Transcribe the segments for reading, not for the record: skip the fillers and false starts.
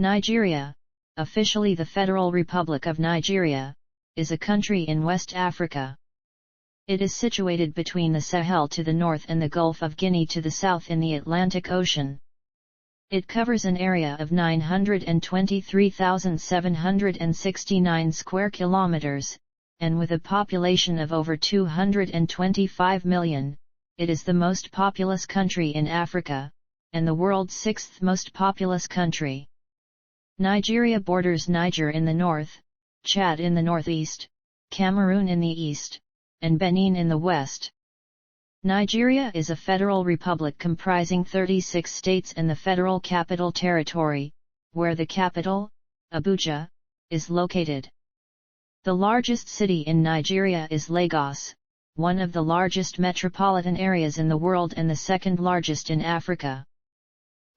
Nigeria, officially the Federal Republic of Nigeria, is a country in West Africa. It is situated between the Sahel to the north and the Gulf of Guinea to the south in the Atlantic Ocean. It covers an area of 923,769 square kilometers, and with a population of over 225 million, it is the most populous country in Africa, and the world's sixth most populous country. Nigeria borders Niger in the north, Chad in the northeast, Cameroon in the east, and Benin in the west. Nigeria is a federal republic comprising 36 states and the Federal Capital Territory, where the capital, Abuja, is located. The largest city in Nigeria is Lagos, one of the largest metropolitan areas in the world and the second largest in Africa.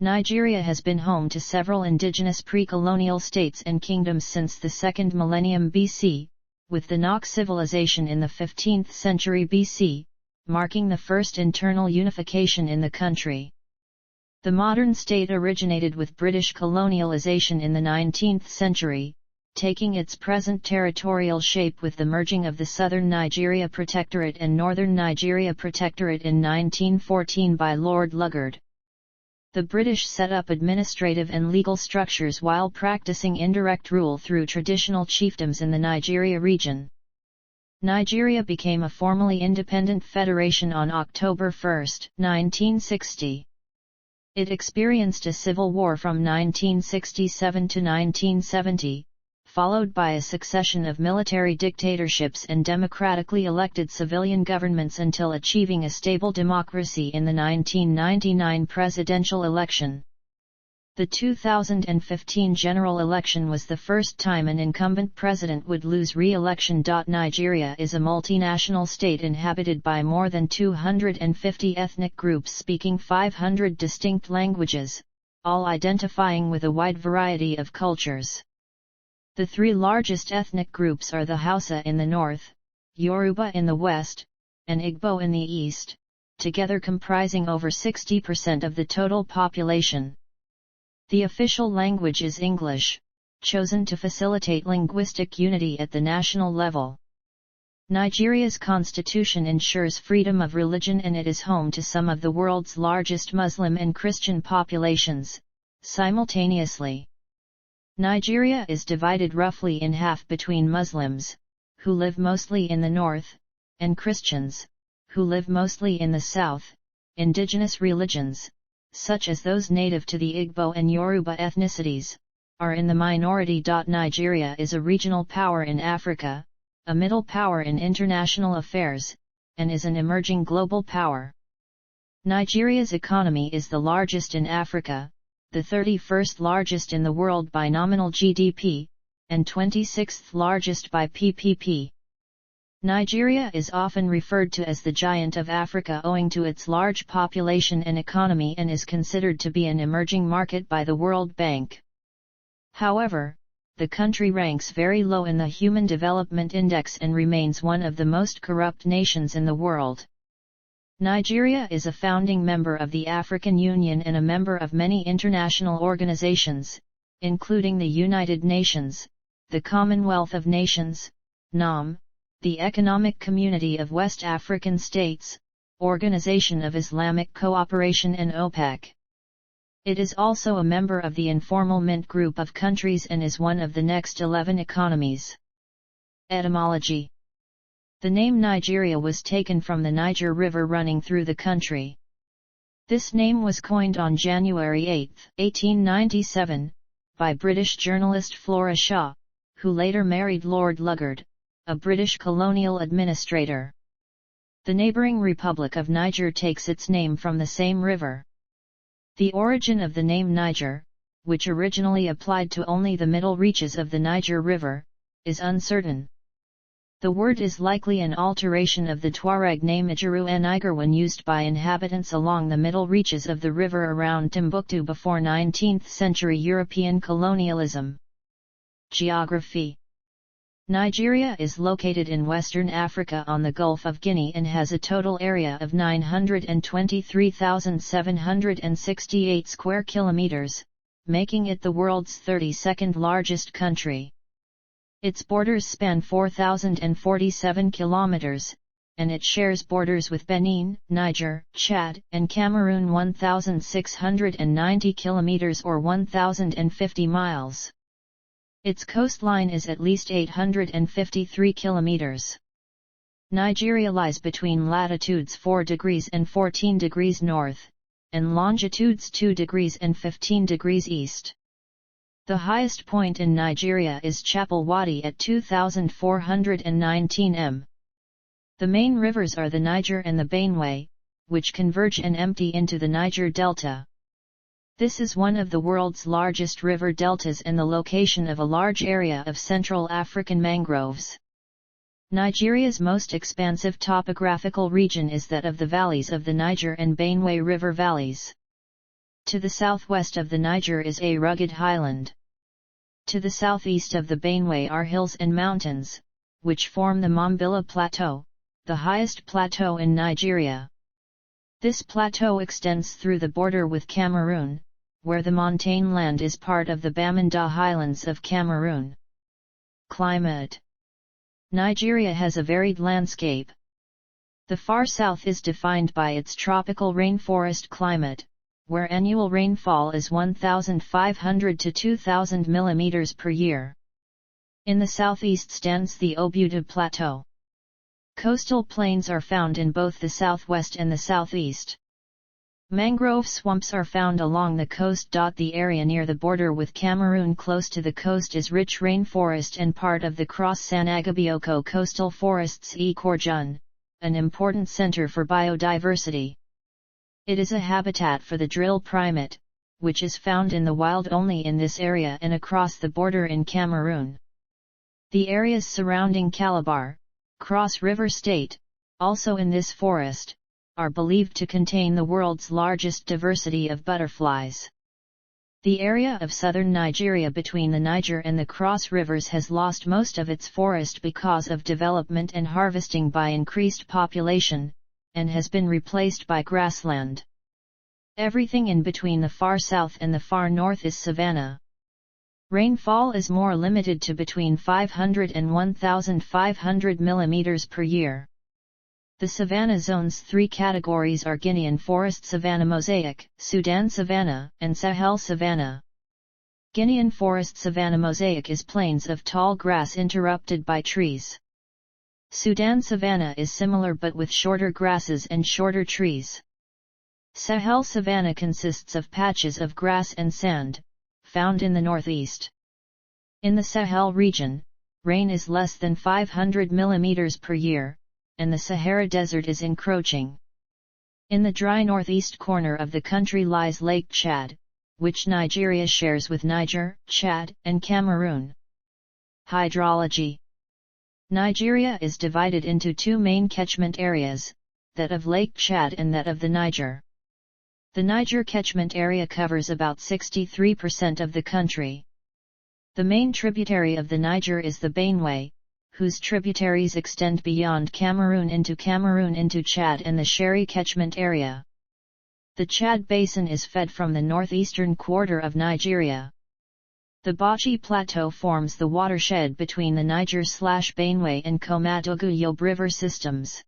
Nigeria has been home to several indigenous pre-colonial states and kingdoms since the 2nd millennium BC, with the Nok civilization in the 15th century BC, marking the first internal unification in the country. The modern state originated with British colonialization in the 19th century, taking its present territorial shape with the merging of the Southern Nigeria Protectorate and Northern Nigeria Protectorate in 1914 by Lord Lugard. The British set up administrative and legal structures while practicing indirect rule through traditional chiefdoms in the Nigeria region. Nigeria became a formally independent federation on October 1, 1960. It experienced a civil war from 1967 to 1970, followed by a succession of military dictatorships and democratically elected civilian governments until achieving a stable democracy in the 1999 presidential election. The 2015 general election was the first time an incumbent president would lose re-election. Nigeria is a multinational state inhabited by more than 250 ethnic groups speaking 500 distinct languages, all identifying with a wide variety of cultures. The three largest ethnic groups are the Hausa in the north, Yoruba in the west, and Igbo in the east, together comprising over 60% of the total population. The official language is English, chosen to facilitate linguistic unity at the national level. Nigeria's constitution ensures freedom of religion and it is home to some of the world's largest Muslim and Christian populations, simultaneously. Nigeria is divided roughly in half between Muslims, who live mostly in the north, and Christians, who live mostly in the south. Indigenous religions, such as those native to the Igbo and Yoruba ethnicities, are in the minority. Nigeria is a regional power in Africa, a middle power in international affairs, and is an emerging global power. Nigeria's economy is the largest in Africa, the 31st largest in the world by nominal GDP, and 26th largest by PPP. Nigeria is often referred to as the giant of Africa owing to its large population and economy and is considered to be an emerging market by the World Bank. However, the country ranks very low in the Human Development Index and remains one of the most corrupt nations in the world. Nigeria is a founding member of the African Union and a member of many international organizations, including the United Nations, the Commonwealth of Nations, NAM, the Economic Community of West African States, Organization of Islamic Cooperation and OPEC. It is also a member of the Informal Mint Group of countries and is one of the next 11 economies. Etymology. The name Nigeria was taken from the Niger River running through the country. This name was coined on January 8, 1897, by British journalist Flora Shaw, who later married Lord Lugard, a British colonial administrator. The neighbouring Republic of Niger takes its name from the same river. The origin of the name Niger, which originally applied to only the middle reaches of the Niger River, is uncertain. The word is likely an alteration of the Tuareg name Ijeru and Igerwan used by inhabitants along the middle reaches of the river around Timbuktu before 19th century European colonialism. Geography. Nigeria is located in Western Africa on the Gulf of Guinea and has a total area of 923,768 square kilometers, making it the world's 32nd largest country. Its borders span 4,047 kilometers, and it shares borders with Benin, Niger, Chad, and Cameroon 1,690 kilometers or 1,050 miles. Its coastline is at least 853 kilometers. Nigeria lies between latitudes 4 degrees and 14 degrees north, and longitudes 2 degrees and 15 degrees east. The highest point in Nigeria is Chapel Wadi at 2,419 m. The main rivers are the Niger and the Benue, which converge and empty into the Niger Delta. This is one of the world's largest river deltas and the location of a large area of Central African mangroves. Nigeria's most expansive topographical region is that of the valleys of the Niger and Benue River valleys. To the southwest of the Niger is a rugged highland. To the southeast of the Benue are hills and mountains, which form the Mambilla Plateau, the highest plateau in Nigeria. This plateau extends through the border with Cameroon, where the montane land is part of the Bamenda Highlands of Cameroon. Climate. Nigeria has a varied landscape. The far south is defined by its tropical rainforest climate, where annual rainfall is 1,500 to 2,000 mm per year. In the southeast stands the Obudu Plateau. Coastal plains are found in both the southwest and the southeast. Mangrove swamps are found along the coast. The area near the border with Cameroon close to the coast is rich rainforest and part of the Cross-San-Agabioko coastal forests Korjun, an important center for biodiversity. It is a habitat for the drill primate, which is found in the wild only in this area and across the border in Cameroon. The areas surrounding Calabar, Cross River State, also in this forest, are believed to contain the world's largest diversity of butterflies. The area of southern Nigeria between the Niger and the Cross Rivers has lost most of its forest because of development and harvesting by increased population, and has been replaced by grassland. Everything in between the far south and the far north is savanna. Rainfall is more limited to between 500 and 1,500 mm per year. The savanna zone's three categories are Guinean forest savanna mosaic, Sudan savanna, and Sahel savanna. Guinean forest savanna mosaic is plains of tall grass interrupted by trees. Sudan savanna is similar but with shorter grasses and shorter trees. Sahel savanna consists of patches of grass and sand, found in the northeast. In the Sahel region, rain is less than 500 mm per year, and the Sahara Desert is encroaching. In the dry northeast corner of the country lies Lake Chad, which Nigeria shares with Niger, Chad, and Cameroon. Hydrology. Nigeria is divided into two main catchment areas, that of Lake Chad and that of the Niger. The Niger catchment area covers about 63% of the country. The main tributary of the Niger is the Benue, whose tributaries extend beyond Cameroon into Chad and the Sheri catchment area. The Chad Basin is fed from the northeastern quarter of Nigeria. The Bachi Plateau forms the watershed between the Niger/Benue and Komadogu-Yobe river systems.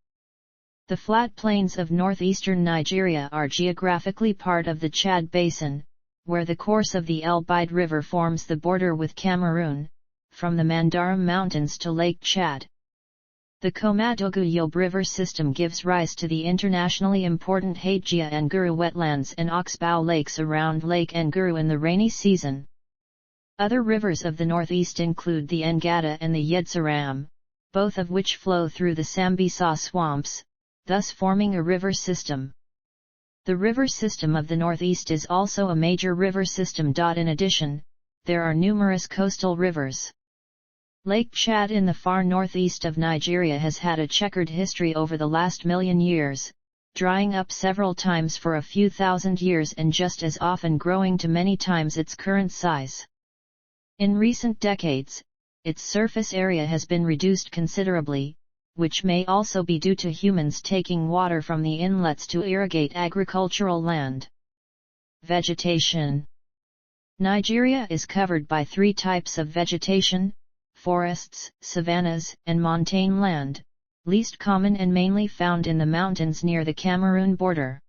The flat plains of northeastern Nigeria are geographically part of the Chad Basin, where the course of the El Bide River forms the border with Cameroon, from the Mandaram Mountains to Lake Chad. The Komadogu-Yobe river system gives rise to the internationally important Hadegia Nguru wetlands and Oxbow lakes around Lake Nguru in the rainy season. Other rivers of the northeast include the Ngada and the Yedsaram, both of which flow through the Sambisa swamps, thus forming a river system. The river system of the northeast is also a major river system. In addition, there are numerous coastal rivers. Lake Chad in the far northeast of Nigeria has had a checkered history over the last million years, drying up several times for a few thousand years and just as often growing to many times its current size. In recent decades, its surface area has been reduced considerably, which may also be due to humans taking water from the inlets to irrigate agricultural land. Vegetation. Nigeria is covered by three types of vegetation: forests, savannas, and montane land, least common and mainly found in the mountains near the Cameroon border.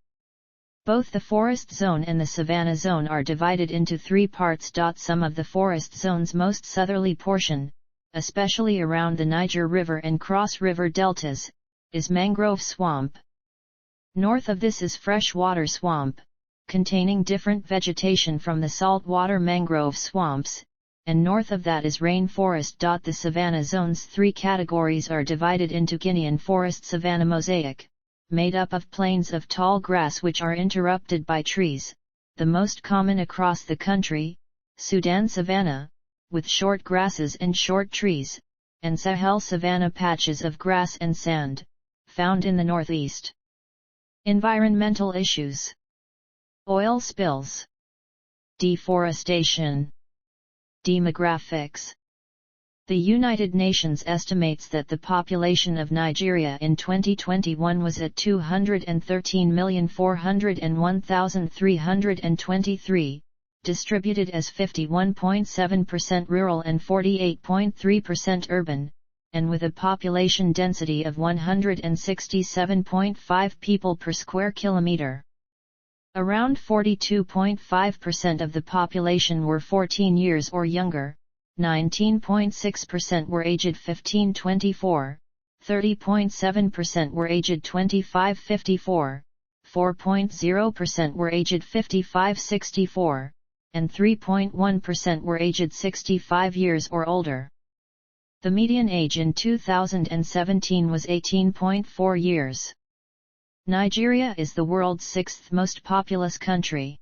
Both the forest zone and the savanna zone are divided into three parts. Some of the forest zone's most southerly portion, especially around the Niger River and Cross River deltas, is mangrove swamp. North of this is freshwater swamp, containing different vegetation from the saltwater mangrove swamps, and north of that is rainforest. The savanna zone's three categories are divided into Guinean forest savanna mosaic, made up of plains of tall grass which are interrupted by trees, the most common across the country; Sudan savanna, with short grasses and short trees; and Sahel savanna, patches of grass and sand, found in the northeast. Environmental issues: oil spills, deforestation, demographics. The United Nations estimates that the population of Nigeria in 2021 was at 213,401,323, distributed as 51.7% rural and 48.3% urban, and with a population density of 167.5 people per square kilometer. Around 42.5% of the population were 14 years or younger, 19.6% were aged 15-24, 30.7% were aged 25-54, 4.0% were aged 55-64, and 3.1% were aged 65 years or older. The median age in 2017 was 18.4 years. Nigeria is the world's sixth most populous country.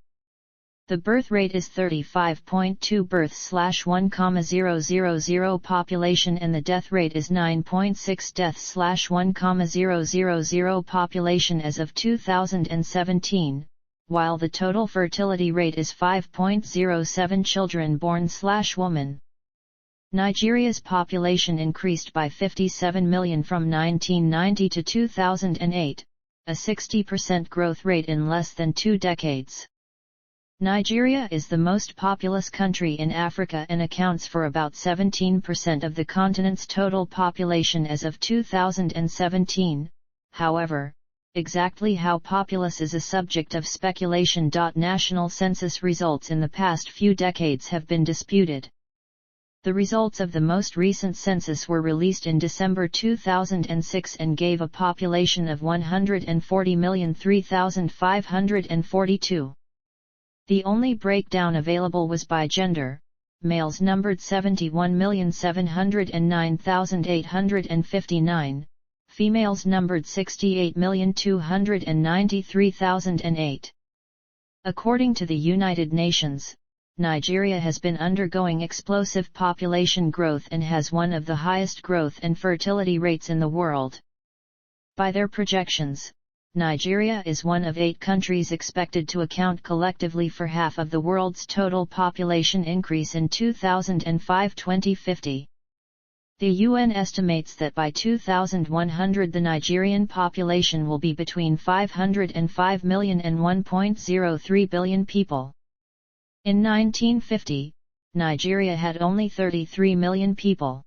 The birth rate is 35.2 births/1,000 population, and the death rate is 9.6 deaths/1,000 population as of 2017, while the total fertility rate is 5.07 children born/woman. Nigeria's population increased by 57 million from 1990 to 2008, a 60% growth rate in less than 2 decades. Nigeria is the most populous country in Africa and accounts for about 17% of the continent's total population as of 2017. However, exactly how populous is a subject of speculation. National census results in the past few decades have been disputed. The results of the most recent census were released in December 2006 and gave a population of 140,003,542. The only breakdown available was by gender. Males numbered 71,709,859, females numbered 68,293,008. According to the United Nations, Nigeria has been undergoing explosive population growth and has one of the highest growth and fertility rates in the world. By their projections, Nigeria is one of 8 countries expected to account collectively for half of the world's total population increase in 2050. The UN estimates that by 2100 the Nigerian population will be between 505 million and 1.03 billion people. In 1950, Nigeria had only 33 million people.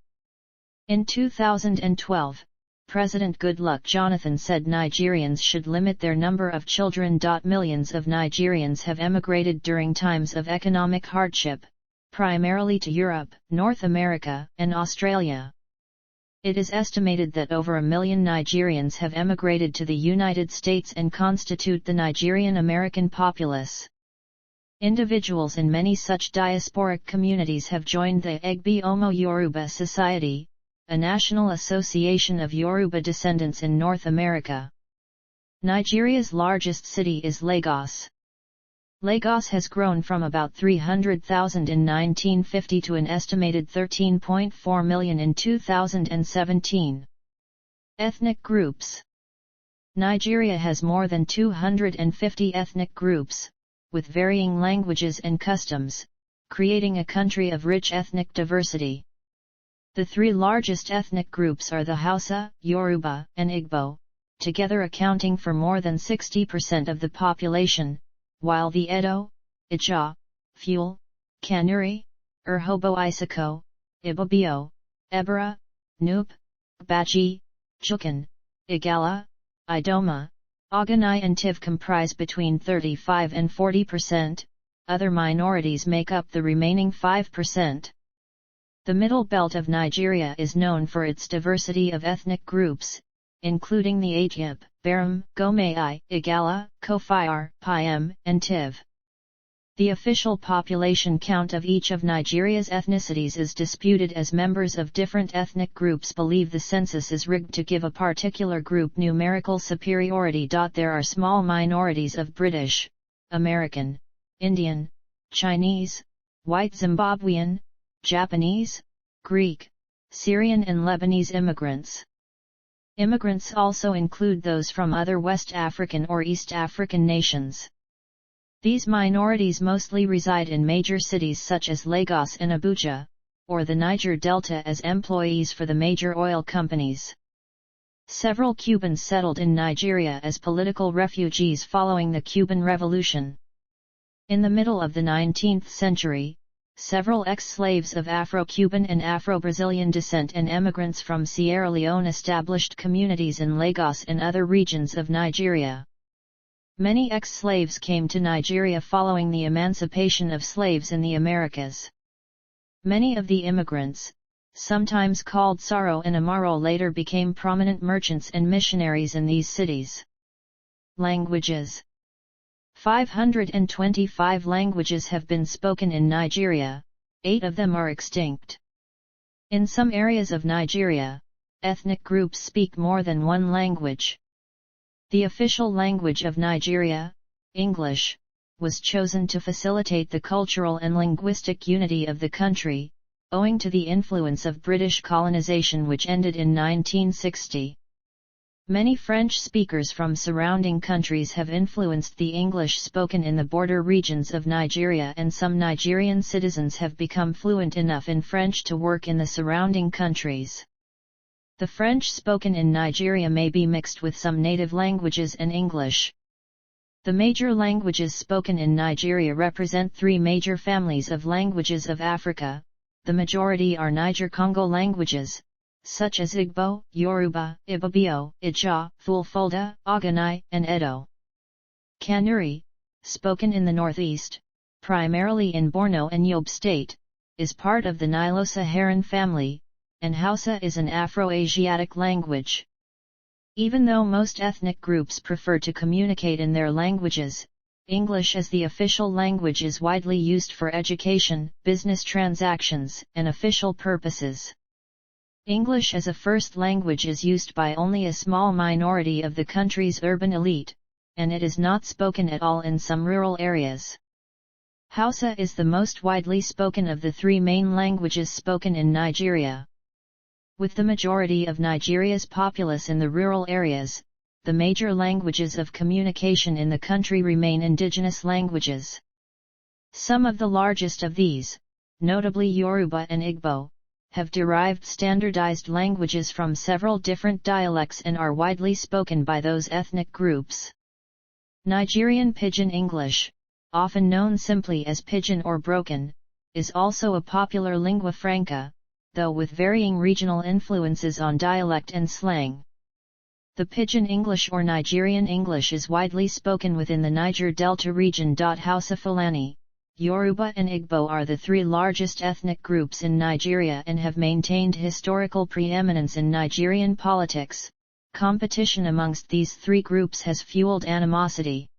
In 2012, President Goodluck Jonathan said Nigerians should limit their number of children. Millions of Nigerians have emigrated during times of economic hardship, primarily to Europe, North America, and Australia. It is estimated that over 1 million Nigerians have emigrated to the United States and constitute the Nigerian American populace. Individuals in many such diasporic communities have joined the Egbe Omo Yoruba Society, a national association of Yoruba descendants in North America. Nigeria's largest city is Lagos. Lagos has grown from about 300,000 in 1950 to an estimated 13.4 million in 2017. Ethnic groups. Nigeria has more than 250 ethnic groups, with varying languages and customs, creating a country of rich ethnic diversity. The 3 largest ethnic groups are the Hausa, Yoruba, and Igbo, together accounting for more than 60% of the population, while the Edo, Ijaw, Ful, Kanuri, Urhobo Isako, Ibibio, Ebera, Nup, Bachi, Jukan, Igala, Idoma, Oganai and Tiv comprise between 35 and 40%, other minorities make up the remaining 5%. The middle belt of Nigeria is known for its diversity of ethnic groups, including the Atyip, Baram, Gomai, Igala, Kofire, Piem, and Tiv. The official population count of each of Nigeria's ethnicities is disputed as members of different ethnic groups believe the census is rigged to give a particular group numerical superiority. There are small minorities of British, American, Indian, Chinese, white Zimbabwean, Japanese, Greek, Syrian and Lebanese immigrants. Immigrants also include those from other West African or East African nations. These minorities mostly reside in major cities such as Lagos and Abuja, or the Niger Delta as employees for the major oil companies. Several Cubans settled in Nigeria as political refugees following the Cuban Revolution. In the middle of the 19th century, several ex-slaves of Afro-Cuban and Afro-Brazilian descent and emigrants from Sierra Leone established communities in Lagos and other regions of Nigeria. Many ex-slaves came to Nigeria following the emancipation of slaves in the Americas. Many of the immigrants, sometimes called Saro and Amaro, later became prominent merchants and missionaries in these cities. Languages: 525 languages have been spoken in Nigeria, 8 of them are extinct. In some areas of Nigeria, ethnic groups speak more than one language. The official language of Nigeria, English, was chosen to facilitate the cultural and linguistic unity of the country, owing to the influence of British colonization which ended in 1960. Many French speakers from surrounding countries have influenced the English spoken in the border regions of Nigeria, and some Nigerian citizens have become fluent enough in French to work in the surrounding countries. The French spoken in Nigeria may be mixed with some native languages and English. The major languages spoken in Nigeria represent 3 major families of languages of Africa. The majority are Niger-Congo languages, such as Igbo, Yoruba, Ibibio, Ija, Fulfulde, Oganai, and Edo. Kanuri, spoken in the northeast, primarily in Borno and Yobe State, is part of the Nilo-Saharan family, and Hausa is an Afro-Asiatic language. Even though most ethnic groups prefer to communicate in their languages, English as the official language is widely used for education, business transactions, and official purposes. English as a first language is used by only a small minority of the country's urban elite, and it is not spoken at all in some rural areas. Hausa is the most widely spoken of the 3 main languages spoken in Nigeria. With the majority of Nigeria's populace in the rural areas, the major languages of communication in the country remain indigenous languages. Some of the largest of these, notably Yoruba and Igbo, have derived standardized languages from several different dialects and are widely spoken by those ethnic groups. Nigerian Pidgin English, often known simply as Pidgin or Broken, is also a popular lingua franca, though with varying regional influences on dialect and slang. The Pidgin English or Nigerian English is widely spoken within the Niger Delta region. Hausa, Fulani, Yoruba and Igbo are the 3 largest ethnic groups in Nigeria and have maintained historical preeminence in Nigerian politics. Competition amongst these 3 groups has fueled animosity.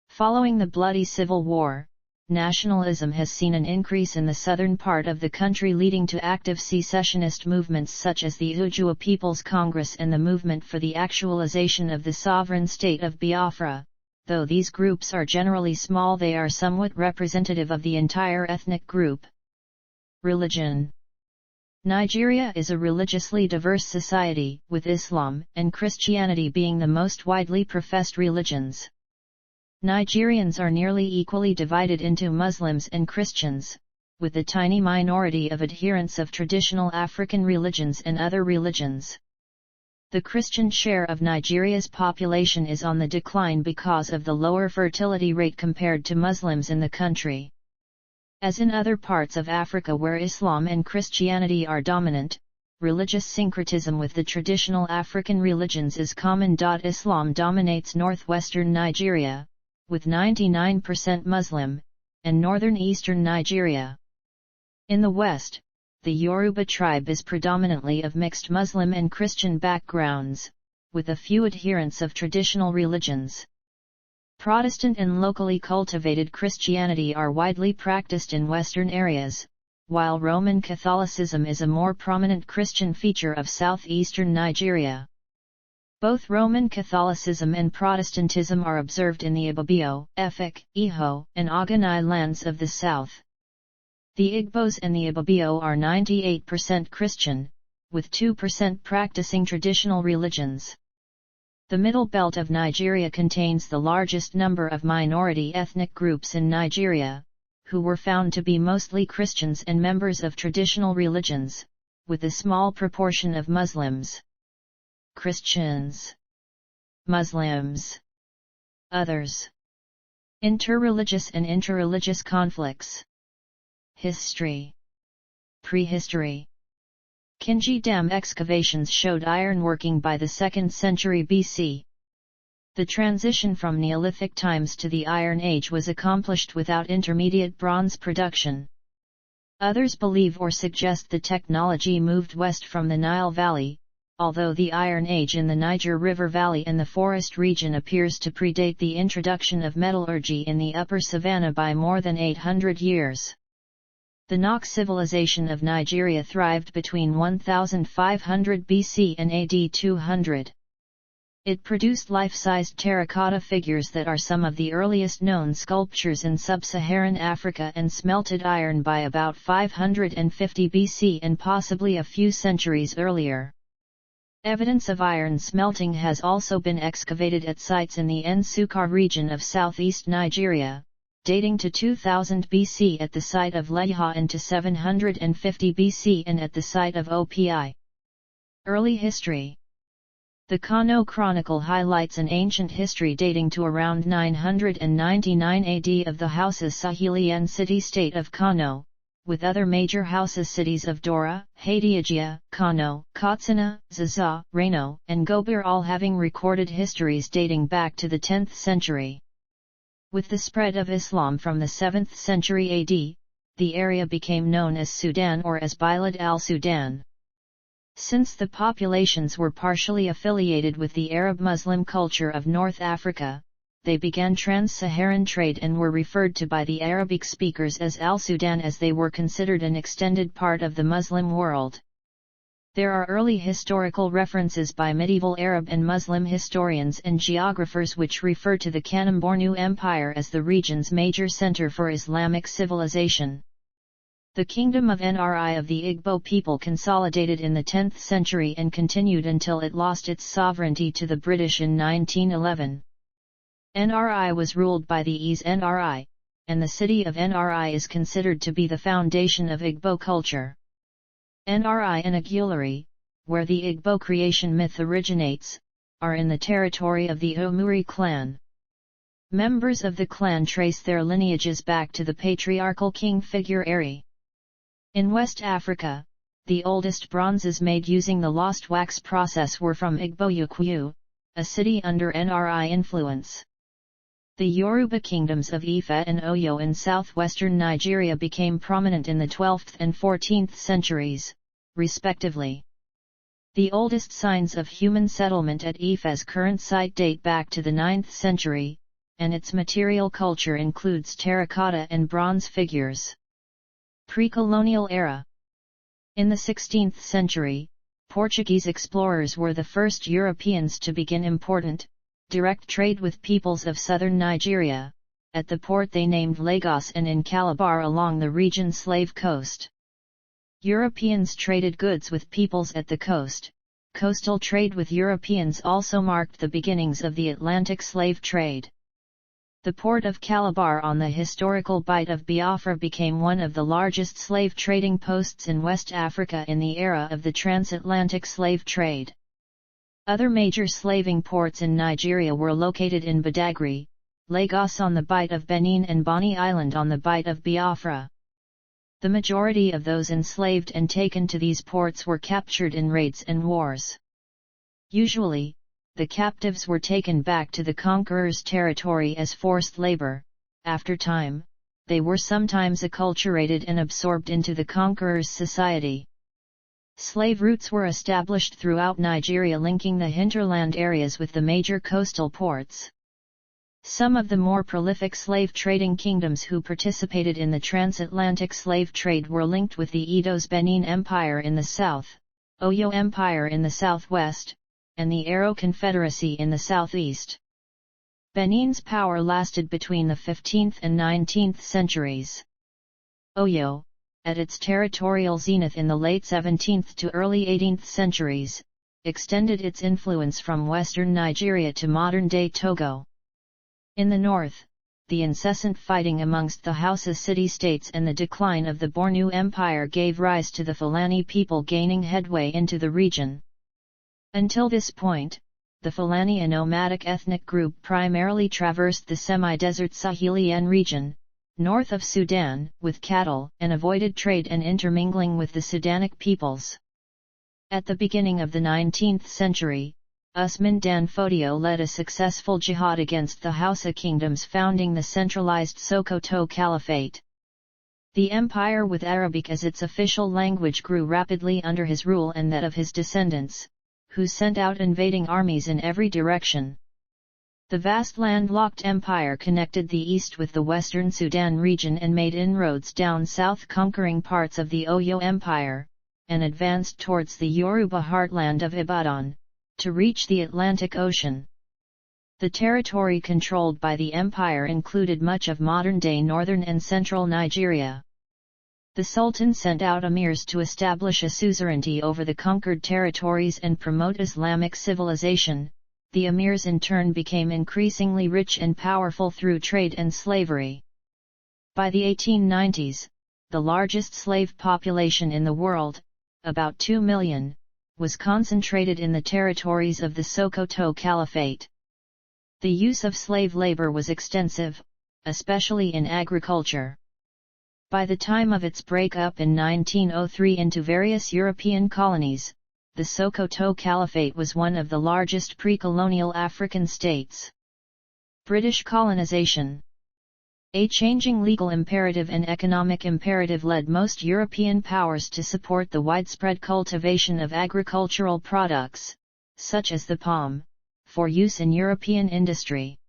Following the bloody civil war, nationalism has seen an increase in the southern part of the country, leading to active secessionist movements such as the Ujua People's Congress and the Movement for the Actualization of the Sovereign State of Biafra. Though these groups are generally small, they are somewhat representative of the entire ethnic group. Religion. Nigeria is a religiously diverse society, with Islam and Christianity being the most widely professed religions. Nigerians are nearly equally divided into Muslims and Christians, with a tiny minority of adherents of traditional African religions and other religions. The Christian share of Nigeria's population is on the decline because of the lower fertility rate compared to Muslims in the country. As in other parts of Africa where Islam and Christianity are dominant, religious syncretism with the traditional African religions is common. Islam dominates northwestern Nigeria, with 99% Muslim, and northern eastern Nigeria. In the west, the Yoruba tribe is predominantly of mixed Muslim and Christian backgrounds, with a few adherents of traditional religions. Protestant and locally cultivated Christianity are widely practiced in western areas, while Roman Catholicism is a more prominent Christian feature of southeastern Nigeria. Both Roman Catholicism and Protestantism are observed in the Ibibio, Efik, Iho, and Ogoni lands of the south. The Igbos and the Ibibio are 98% Christian, with 2% practicing traditional religions. The Middle Belt of Nigeria contains the largest number of minority ethnic groups in Nigeria, who were found to be mostly Christians and members of traditional religions, with a small proportion of Muslims. Christians, Muslims, others. Interreligious and interreligious conflicts. History. Prehistory. Kinji Dam excavations showed ironworking by the 2nd century BC. The transition from Neolithic times to the Iron Age was accomplished without intermediate bronze production. Others believe or suggest the technology moved west from the Nile Valley, although the Iron Age in the Niger River Valley and the forest region appears to predate the introduction of metallurgy in the upper savanna by more than 800 years. The Nok civilization of Nigeria thrived between 1500 BC and AD 200. It produced life-sized terracotta figures that are some of the earliest known sculptures in sub-Saharan Africa and smelted iron by about 550 BC and possibly a few centuries earlier. Evidence of iron smelting has also been excavated at sites in the Nsukka region of southeast Nigeria, dating to 2000 BC at the site of Leha and to 750 BC and at the site of Opi. Early history. The Kano Chronicle highlights an ancient history dating to around 999 AD of the Hausa Sahelian city-state of Kano, with other major Hausa cities of Dora, Hadejiya, Kano, Katsina, Zaza, Reno, and Gobir all having recorded histories dating back to the 10th century. With the spread of Islam from the 7th century AD, the area became known as Sudan or as Bilad al-Sudan. Since the populations were partially affiliated with the Arab Muslim culture of North Africa, they began trans-Saharan trade and were referred to by the Arabic speakers as al-Sudan as they were considered an extended part of the Muslim world. There are early historical references by medieval Arab and Muslim historians and geographers which refer to the Kanem-Bornu Empire as the region's major center for Islamic civilization. The kingdom of Nri of the Igbo people consolidated in the 10th century and continued until it lost its sovereignty to the British in 1911. Nri was ruled by the Is Nri, and the city of Nri is considered to be the foundation of Igbo culture. Nri and Agulari, where the Igbo creation myth originates, are in the territory of the Omuri clan. Members of the clan trace their lineages back to the patriarchal king figure Eri. In West Africa, the oldest bronzes made using the lost wax process were from Igbo Ukwu, a city under Nri influence. The Yoruba kingdoms of Ife and Oyo in southwestern Nigeria became prominent in the 12th and 14th centuries, respectively. The oldest signs of human settlement at Ife's current site date back to the 9th century, and its material culture includes terracotta and bronze figures. Pre-colonial era. In the 16th century, Portuguese explorers were the first Europeans to begin important, direct trade with peoples of southern Nigeria, at the port they named Lagos and in Calabar along the region's slave coast. Europeans traded goods with peoples at the coast. Coastal trade with Europeans also marked the beginnings of the Atlantic slave trade. The port of Calabar on the historical Bight of Biafra became one of the largest slave trading posts in West Africa in the era of the transatlantic slave trade. Other major slaving ports in Nigeria were located in Badagry, Lagos on the Bight of Benin and Bonny Island on the Bight of Biafra. The majority of those enslaved and taken to these ports were captured in raids and wars. Usually, the captives were taken back to the conqueror's territory as forced labor. After time, they were sometimes acculturated and absorbed into the conqueror's society. Slave routes were established throughout Nigeria, linking the hinterland areas with the major coastal ports. Some of the more prolific slave trading kingdoms who participated in the transatlantic slave trade were linked with the Edo's Benin Empire in the south, Oyo Empire in the southwest, and the Aro Confederacy in the southeast. Benin's power lasted between the 15th and 19th centuries. Oyo, at its territorial zenith in the late 17th to early 18th centuries, extended its influence from western Nigeria to modern-day Togo. In the north, the incessant fighting amongst the Hausa city-states and the decline of the Bornu Empire gave rise to the Fulani people gaining headway into the region. Until this point, the Fulani, a nomadic ethnic group, primarily traversed the semi-desert Sahelian region, north of Sudan, with cattle, and avoided trade and intermingling with the Sudanic peoples. At the beginning of the 19th century, Usman Dan Fodio led a successful jihad against the Hausa kingdoms, founding the centralized Sokoto Caliphate. The empire, with Arabic as its official language, grew rapidly under his rule and that of his descendants, who sent out invading armies in every direction. The vast landlocked empire connected the east with the western Sudan region and made inroads down south, conquering parts of the Oyo Empire, and advanced towards the Yoruba heartland of Ibadan, to reach the Atlantic Ocean. The territory controlled by the empire included much of modern-day northern and central Nigeria. The Sultan sent out emirs to establish a suzerainty over the conquered territories and promote Islamic civilization. The emirs in turn became increasingly rich and powerful through trade and slavery. By the 1890s, the largest slave population in the world, about 2 million, was concentrated in the territories of the Sokoto Caliphate. The use of slave labor was extensive, especially in agriculture. By the time of its breakup in 1903 into various European colonies, the Sokoto Caliphate was one of the largest pre-colonial African states. British colonization. A changing legal imperative and economic imperative led most European powers to support the widespread cultivation of agricultural products, such as the palm, for use in European industry.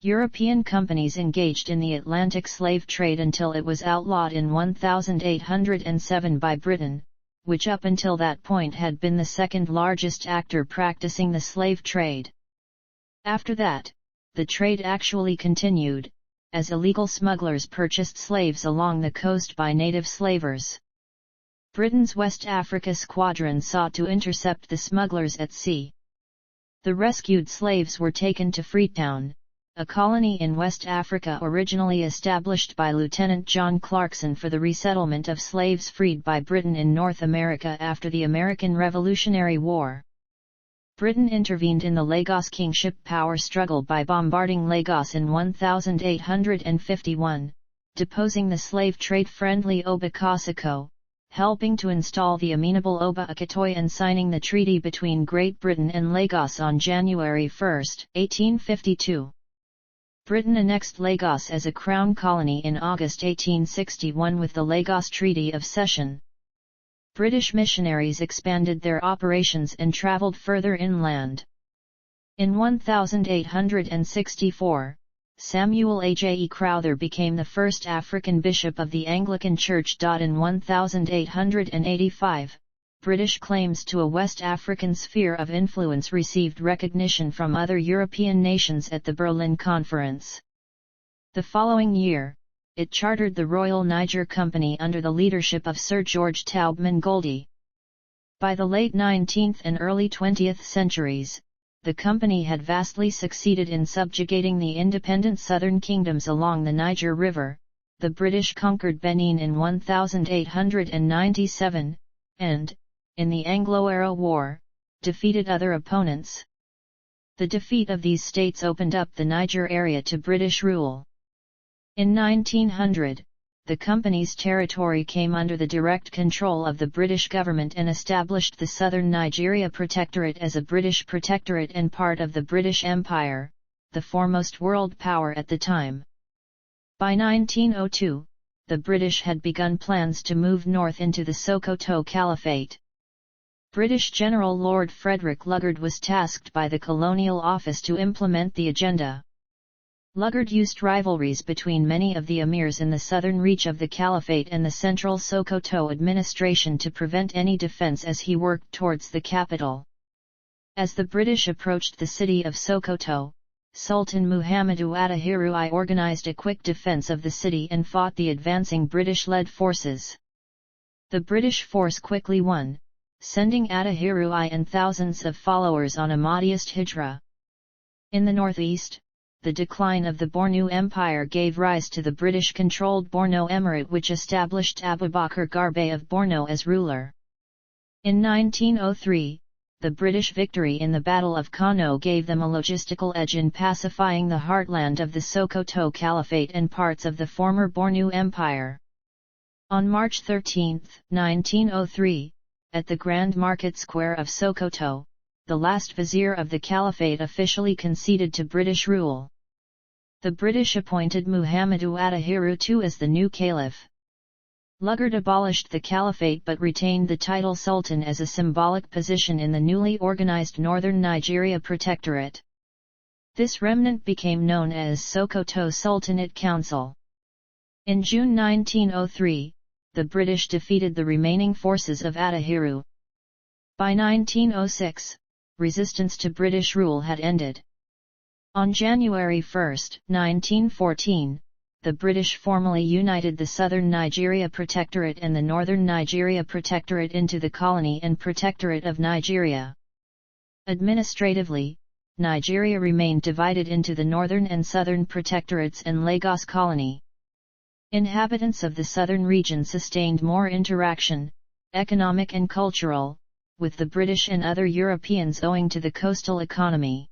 European companies engaged in the Atlantic slave trade until it was outlawed in 1807 by Britain, which up until that point had been the second largest actor practicing the slave trade. After that, the trade actually continued, as illegal smugglers purchased slaves along the coast by native slavers. Britain's West Africa Squadron sought to intercept the smugglers at sea. The rescued slaves were taken to Freetown, a colony in West Africa originally established by Lieutenant John Clarkson for the resettlement of slaves freed by Britain in North America after the American Revolutionary War. Britain intervened in the Lagos kingship power struggle by bombarding Lagos in 1851, deposing the slave trade-friendly Oba Kosoko, helping to install the amenable Oba Akitoy, and signing the treaty between Great Britain and Lagos on January 1, 1852. Britain annexed Lagos as a crown colony in August 1861 with the Lagos Treaty of Cession. British missionaries expanded their operations and travelled further inland. In 1864, Samuel A. J. E. Crowther became the first African bishop of the Anglican Church. In 1885, British claims to a West African sphere of influence received recognition from other European nations at the Berlin Conference. The following year, it chartered the Royal Niger Company under the leadership of Sir George Taubman Goldie. By the late 19th and early 20th centuries, the company had vastly succeeded in subjugating the independent southern kingdoms along the Niger River. The British conquered Benin in 1897, and, in the Anglo-Arab War, defeated other opponents. The defeat of these states opened up the Niger area to British rule. In 1900, the company's territory came under the direct control of the British government and established the Southern Nigeria Protectorate as a British protectorate and part of the British Empire, the foremost world power at the time. By 1902, the British had begun plans to move north into the Sokoto Caliphate. British General Lord Frederick Lugard was tasked by the Colonial Office to implement the agenda. Lugard used rivalries between many of the emirs in the southern reach of the Caliphate and the central Sokoto administration to prevent any defense as he worked towards the capital. As the British approached the city of Sokoto, Sultan Muhammadu Attahiru I organized a quick defense of the city and fought the advancing British-led forces. The British force quickly won, sending Attahiru I and thousands of followers on a Mahdist hijra. In the northeast, the decline of the Bornu Empire gave rise to the British-controlled Borno Emirate, which established Abubakar Garbe of Borno as ruler. In 1903, the British victory in the Battle of Kano gave them a logistical edge in pacifying the heartland of the Sokoto Caliphate and parts of the former Bornu Empire. On March 13, 1903, at the Grand Market Square of Sokoto, the last vizier of the Caliphate officially conceded to British rule. The British appointed Muhammadu Attahiru II as the new caliph. Lugard abolished the Caliphate but retained the title Sultan as a symbolic position in the newly organized Northern Nigeria Protectorate. This remnant became known as Sokoto Sultanate Council. In June 1903, the British defeated the remaining forces of Attahiru. By 1906, resistance to British rule had ended. On January 1, 1914, the British formally united the Southern Nigeria Protectorate and the Northern Nigeria Protectorate into the Colony and Protectorate of Nigeria. Administratively, Nigeria remained divided into the Northern and Southern Protectorates and Lagos Colony. Inhabitants of the southern region sustained more interaction, economic and cultural, with the British and other Europeans owing to the coastal economy.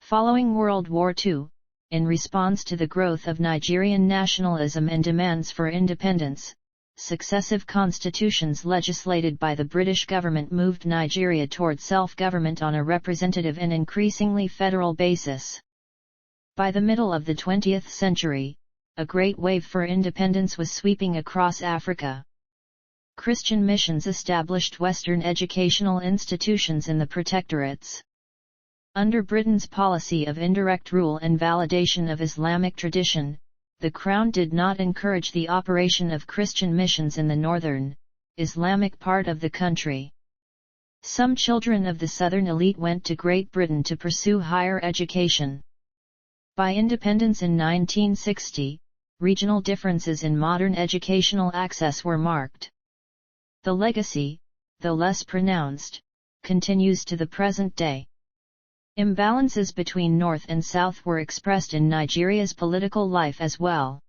Following World War II, in response to the growth of Nigerian nationalism and demands for independence, successive constitutions legislated by the British government moved Nigeria toward self-government on a representative and increasingly federal basis. By the middle of the 20th century, a great wave for independence was sweeping across Africa. Christian missions established Western educational institutions in the protectorates. Under Britain's policy of indirect rule and validation of Islamic tradition, the Crown did not encourage the operation of Christian missions in the northern, Islamic part of the country. Some children of the southern elite went to Great Britain to pursue higher education. By independence in 1960, regional differences in modern educational access were marked. The legacy, though less pronounced, continues to the present day. Imbalances between North and South were expressed in Nigeria's political life as well.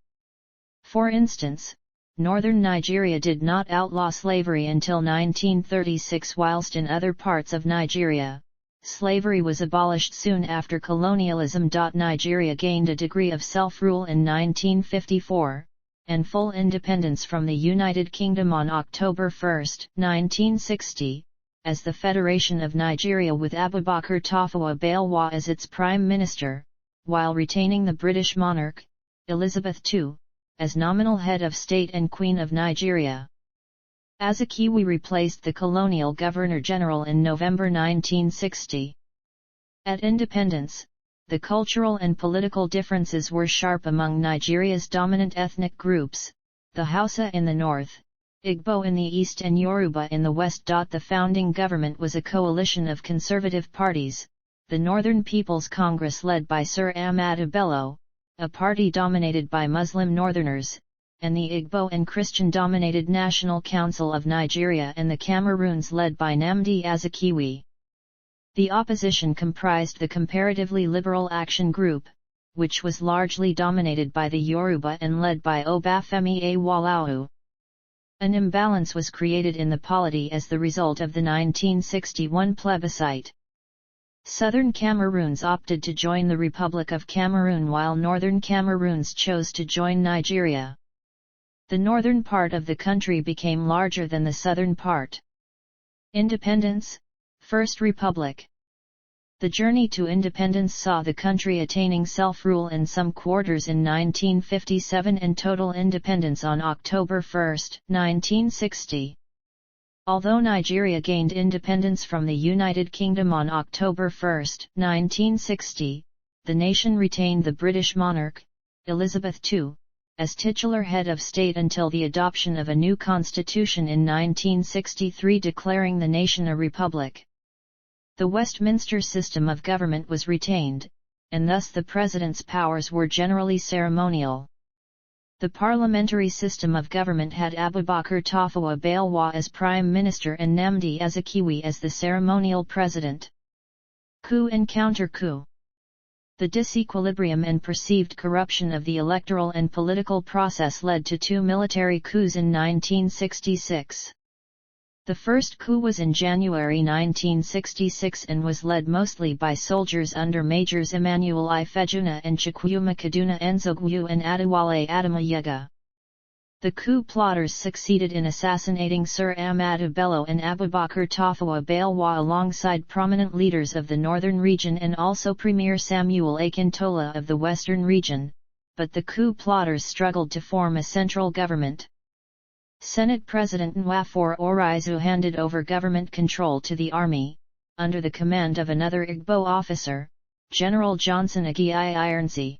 For instance, northern Nigeria did not outlaw slavery until 1936, whilst in other parts of Nigeria, slavery was abolished soon after colonialism. Nigeria gained a degree of self-rule in 1954, and full independence from the United Kingdom on October 1, 1960. As the Federation of Nigeria with Abubakar Tafawa Balewa as its Prime Minister, while retaining the British monarch, Elizabeth II, as nominal head of state and Queen of Nigeria. Azikiwe replaced the colonial Governor-General in November 1960. At independence, the cultural and political differences were sharp among Nigeria's dominant ethnic groups, the Hausa in the north, Igbo in the east and Yoruba in the west. The founding government was a coalition of conservative parties, the Northern People's Congress led by Sir Ahmadu Bello, a party dominated by Muslim Northerners, and the Igbo and Christian-dominated National Council of Nigeria and the Cameroons led by Nnamdi Azikiwe. The opposition comprised the comparatively liberal Action Group, which was largely dominated by the Yoruba and led by Obafemi Awolowo. An imbalance was created in the polity as the result of the 1961 plebiscite. Southern Cameroons opted to join the Republic of Cameroon while Northern Cameroons chose to join Nigeria. The northern part of the country became larger than the southern part. Independence, First Republic. The journey to independence saw the country attaining self-rule in some quarters in 1957 and total independence on October 1, 1960. Although Nigeria gained independence from the United Kingdom on October 1, 1960, the nation retained the British monarch, Elizabeth II, as titular head of state until the adoption of a new constitution in 1963 declaring the nation a republic. The Westminster system of government was retained, and thus the president's powers were generally ceremonial. The parliamentary system of government had Abubakar Tafawa Balewa as prime minister and Nnamdi Azikiwe as the ceremonial president. Coup and counter-coup. The disequilibrium and perceived corruption of the electoral and political process led to 2 military coups in 1966. The first coup was in January 1966 and was led mostly by soldiers under Majors Emmanuel Ifejuna and Chukwuma Kaduna Nzogwu and Adewale Ademayega. The coup plotters succeeded in assassinating Sir Ahmadu Bello and Abubakar Tafawa Balewa alongside prominent leaders of the northern region and also Premier Samuel Akintola of the western region, but the coup plotters struggled to form a central government. Senate President Nwafor Orizu handed over government control to the army, under the command of another Igbo officer, General Johnson Aguiyi Ironsi.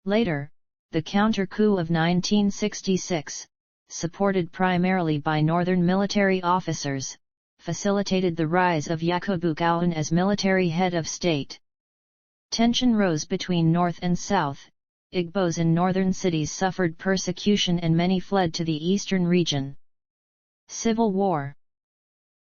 Later, the counter-coup of 1966, supported primarily by northern military officers, facilitated the rise of Yakubu Gowon as military head of state. Tension rose between north and south. Igbos in northern cities suffered persecution and many fled to the eastern region. Civil War.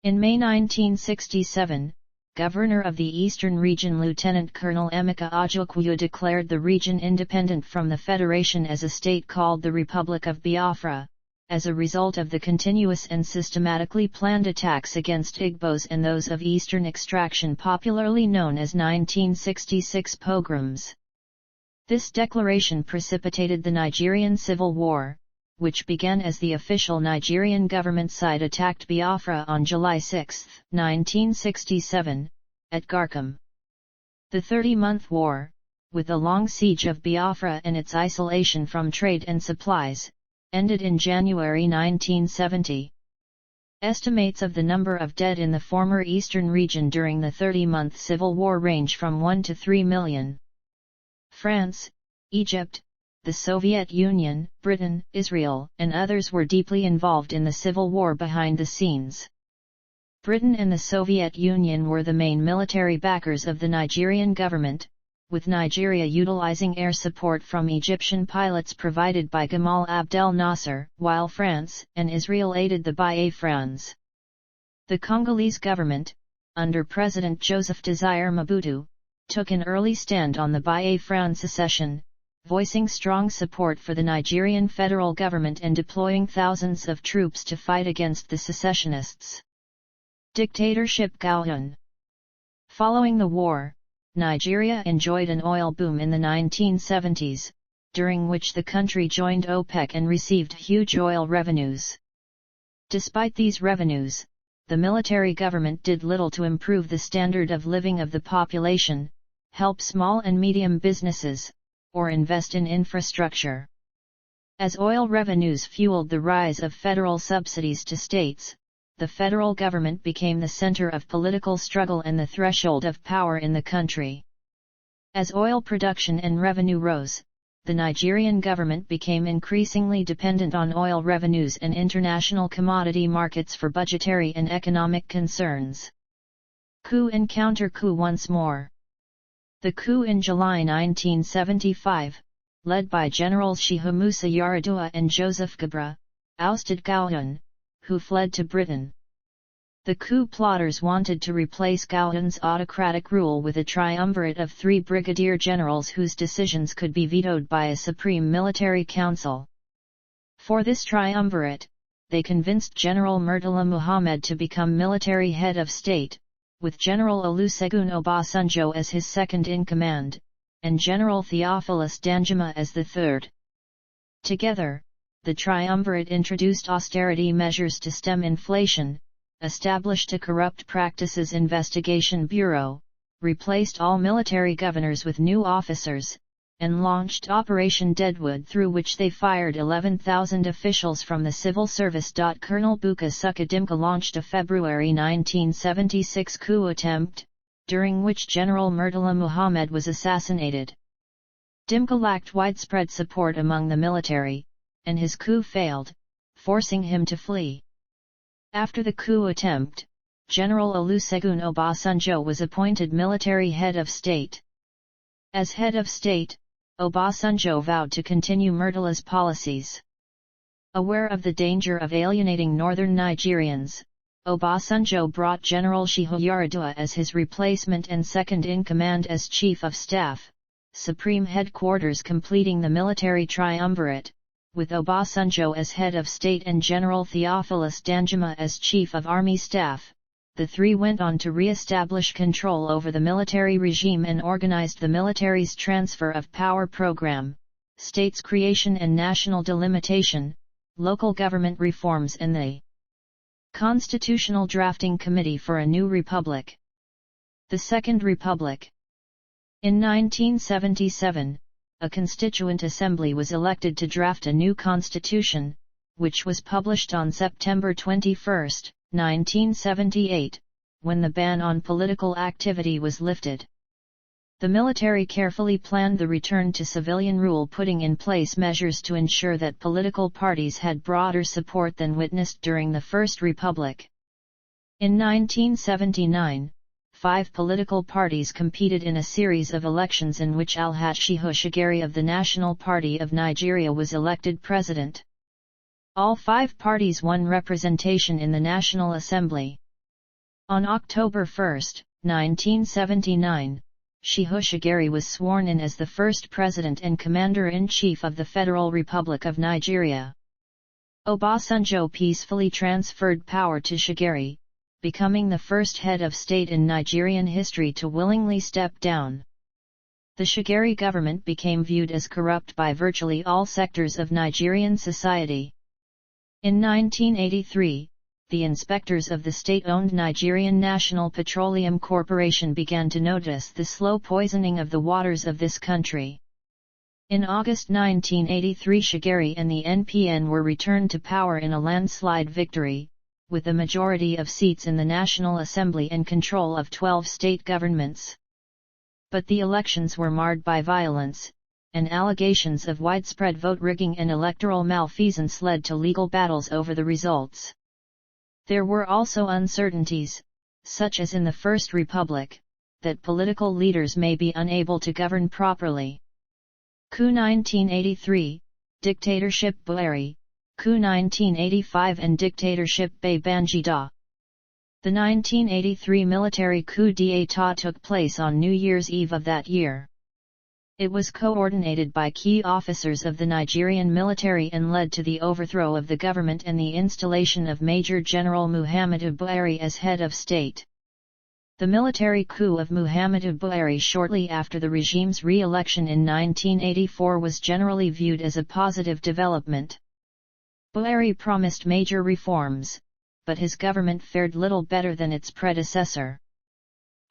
In May 1967, Governor of the Eastern Region Lieutenant Colonel Emeka Ojukwu declared the region independent from the Federation as a state called the Republic of Biafra, as a result of the continuous and systematically planned attacks against Igbos and those of Eastern extraction popularly known as 1966 pogroms. This declaration precipitated the Nigerian Civil War, which began as the official Nigerian government side attacked Biafra on July 6, 1967, at Garkum. The 30-month war, with the long siege of Biafra and its isolation from trade and supplies, ended in January 1970. Estimates of the number of dead in the former eastern region during the 30-month civil war range from 1 to 3 million. France, Egypt, the Soviet Union, Britain, Israel, and others were deeply involved in the civil war behind the scenes. Britain and the Soviet Union were the main military backers of the Nigerian government, with Nigeria utilizing air support from Egyptian pilots provided by Gamal Abdel Nasser, while France and Israel aided the Biafrans. The Congolese government, under President Joseph Desire Mobutu, took an early stand on the Biafran secession, voicing strong support for the Nigerian federal government and deploying thousands of troops to fight against the secessionists. Dictatorship Gowon. Following the war, Nigeria enjoyed an oil boom in the 1970s, during which the country joined OPEC and received huge oil revenues. Despite these revenues, the military government did little to improve the standard of living of the population, help small and medium businesses, or invest in infrastructure. As oil revenues fueled the rise of federal subsidies to states, the federal government became the center of political struggle and the threshold of power in the country. As oil production and revenue rose, the Nigerian government became increasingly dependent on oil revenues and international commodity markets for budgetary and economic concerns. Coup and counter-coup once more. The coup in July 1975, led by Generals Shehu Musa Yar'Adua and Joseph Gabra, ousted Gowon, who fled to Britain. The coup plotters wanted to replace Gowon's autocratic rule with a triumvirate of 3 brigadier generals whose decisions could be vetoed by a supreme military council. For this triumvirate, they convinced General Murtala Muhammad to become military head of state, with General Olusegun Obasanjo as his second-in-command, and General Theophilus Danjuma as the third. Together, the triumvirate introduced austerity measures to stem inflation, established a Corrupt Practices Investigation Bureau, replaced all military governors with new officers, and launched Operation Deadwood, through which they fired 11,000 officials from the civil service. Colonel Buka Suka Dimka launched a February 1976 coup attempt, during which General Murtala Muhammad was assassinated. Dimka lacked widespread support among the military, and his coup failed, forcing him to flee. After the coup attempt, General Olusegun Obasanjo was appointed military head of state. As head of state, Obasanjo vowed to continue Murtala's policies. Aware of the danger of alienating northern Nigerians, Obasanjo brought General Shehu Yaradua as his replacement and second-in-command as Chief of Staff, Supreme Headquarters, completing the military triumvirate, with Obasanjo as head of state and General Theophilus Danjuma as Chief of Army Staff. The three went on to re-establish control over the military regime and organized the military's transfer of power program, states creation and national delimitation, local government reforms, and the Constitutional Drafting Committee for a New Republic. The Second Republic. In 1977, a Constituent Assembly was elected to draft a new constitution, which was published on September 21, 1978, when the ban on political activity was lifted. The military carefully planned the return to civilian rule, putting in place measures to ensure that political parties had broader support than witnessed during the First Republic. In 1979, 5 political parties competed in a series of elections in which Alhaji Shehu Shagari of the National Party of Nigeria was elected president. All 5 parties won representation in the National Assembly. On October 1, 1979, Shehu Shagari was sworn in as the first president and commander-in-chief of the Federal Republic of Nigeria. Obasanjo peacefully transferred power to Shagari, becoming the first head of state in Nigerian history to willingly step down. The Shagari government became viewed as corrupt by virtually all sectors of Nigerian society. In 1983, the inspectors of the state-owned Nigerian National Petroleum Corporation began to notice the slow poisoning of the waters of this country. In August 1983, Shagari and the NPN were returned to power in a landslide victory, with a majority of seats in the National Assembly and control of 12 state governments. But the elections were marred by violence, and allegations of widespread vote rigging and electoral malfeasance led to legal battles over the results. There were also uncertainties, such as in the First Republic, that political leaders may be unable to govern properly. Coup 1983, Dictatorship Buhari, Coup 1985 and Dictatorship Babangida. The 1983 military coup d'état took place on New Year's Eve of that year. It was coordinated by key officers of the Nigerian military and led to the overthrow of the government and the installation of Major General Muhammadu Buhari as head of state. The military coup of Muhammadu Buhari shortly after the regime's re-election in 1984 was generally viewed as a positive development. Buhari promised major reforms, but his government fared little better than its predecessor.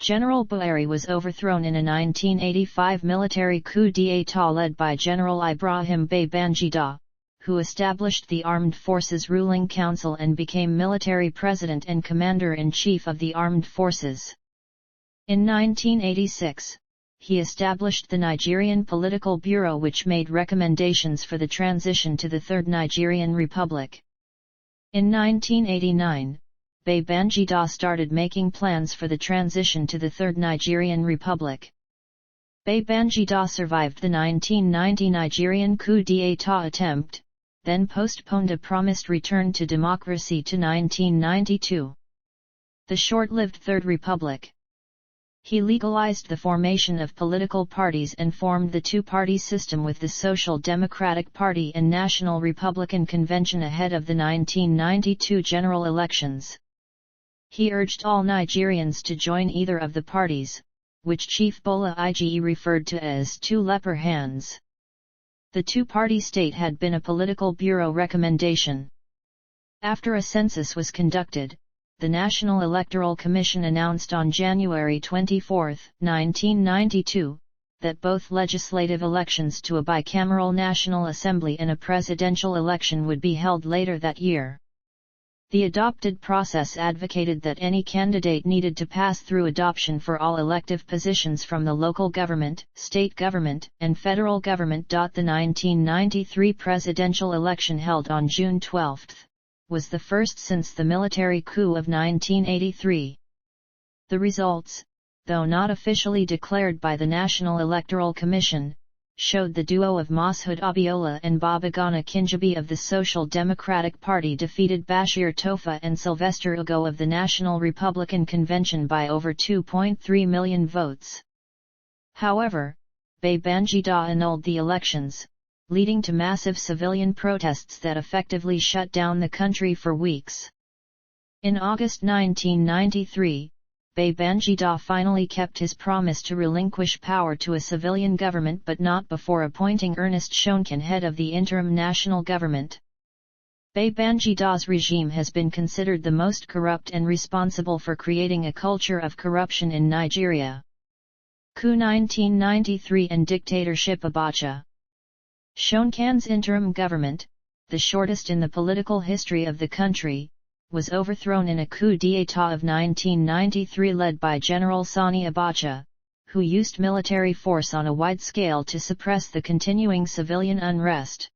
General Buhari was overthrown in a 1985 military coup d'état led by General Ibrahim Babangida, who established the Armed Forces Ruling Council and became military president and commander-in-chief of the armed forces. In 1986, he established the Nigerian Political Bureau, which made recommendations for the transition to the Third Nigerian Republic. In 1989, Babangida started making plans for the transition to the Third Nigerian Republic. Babangida survived the 1990 Nigerian coup d'état attempt, then postponed a promised return to democracy to 1992. The short-lived Third Republic. He legalized the formation of political parties and formed the two-party system with the Social Democratic Party and National Republican Convention ahead of the 1992 general elections. He urged all Nigerians to join either of the parties, which Chief Bola Ige referred to as two leper hands. The two-party state had been a political bureau recommendation. After a census was conducted, the National Electoral Commission announced on January 24, 1992, that both legislative elections to a bicameral National Assembly and a presidential election would be held later that year. The adopted process advocated that any candidate needed to pass through adoption for all elective positions from the local government, state government, and federal government. The 1993 presidential election held on June 12 was the first since the military coup of 1983. The results, though not officially declared by the National Electoral Commission, showed the duo of Mashoud Abiola and Babagana Kinjabi of the Social Democratic Party defeated Bashir Tofa and Sylvester Ugo of the National Republican Convention by over 2.3 million votes. However, Babangida annulled the elections, leading to massive civilian protests that effectively shut down the country for weeks. In August 1993, Babangida finally kept his promise to relinquish power to a civilian government, but not before appointing Ernest Shonkan head of the interim national government. Babangida's regime has been considered the most corrupt and responsible for creating a culture of corruption in Nigeria. Coup 1993 and dictatorship. Abacha. Shonkan's interim government, the shortest in the political history of the country, was overthrown in a coup d'état of 1993 led by General Sani Abacha, who used military force on a wide scale to suppress the continuing civilian unrest.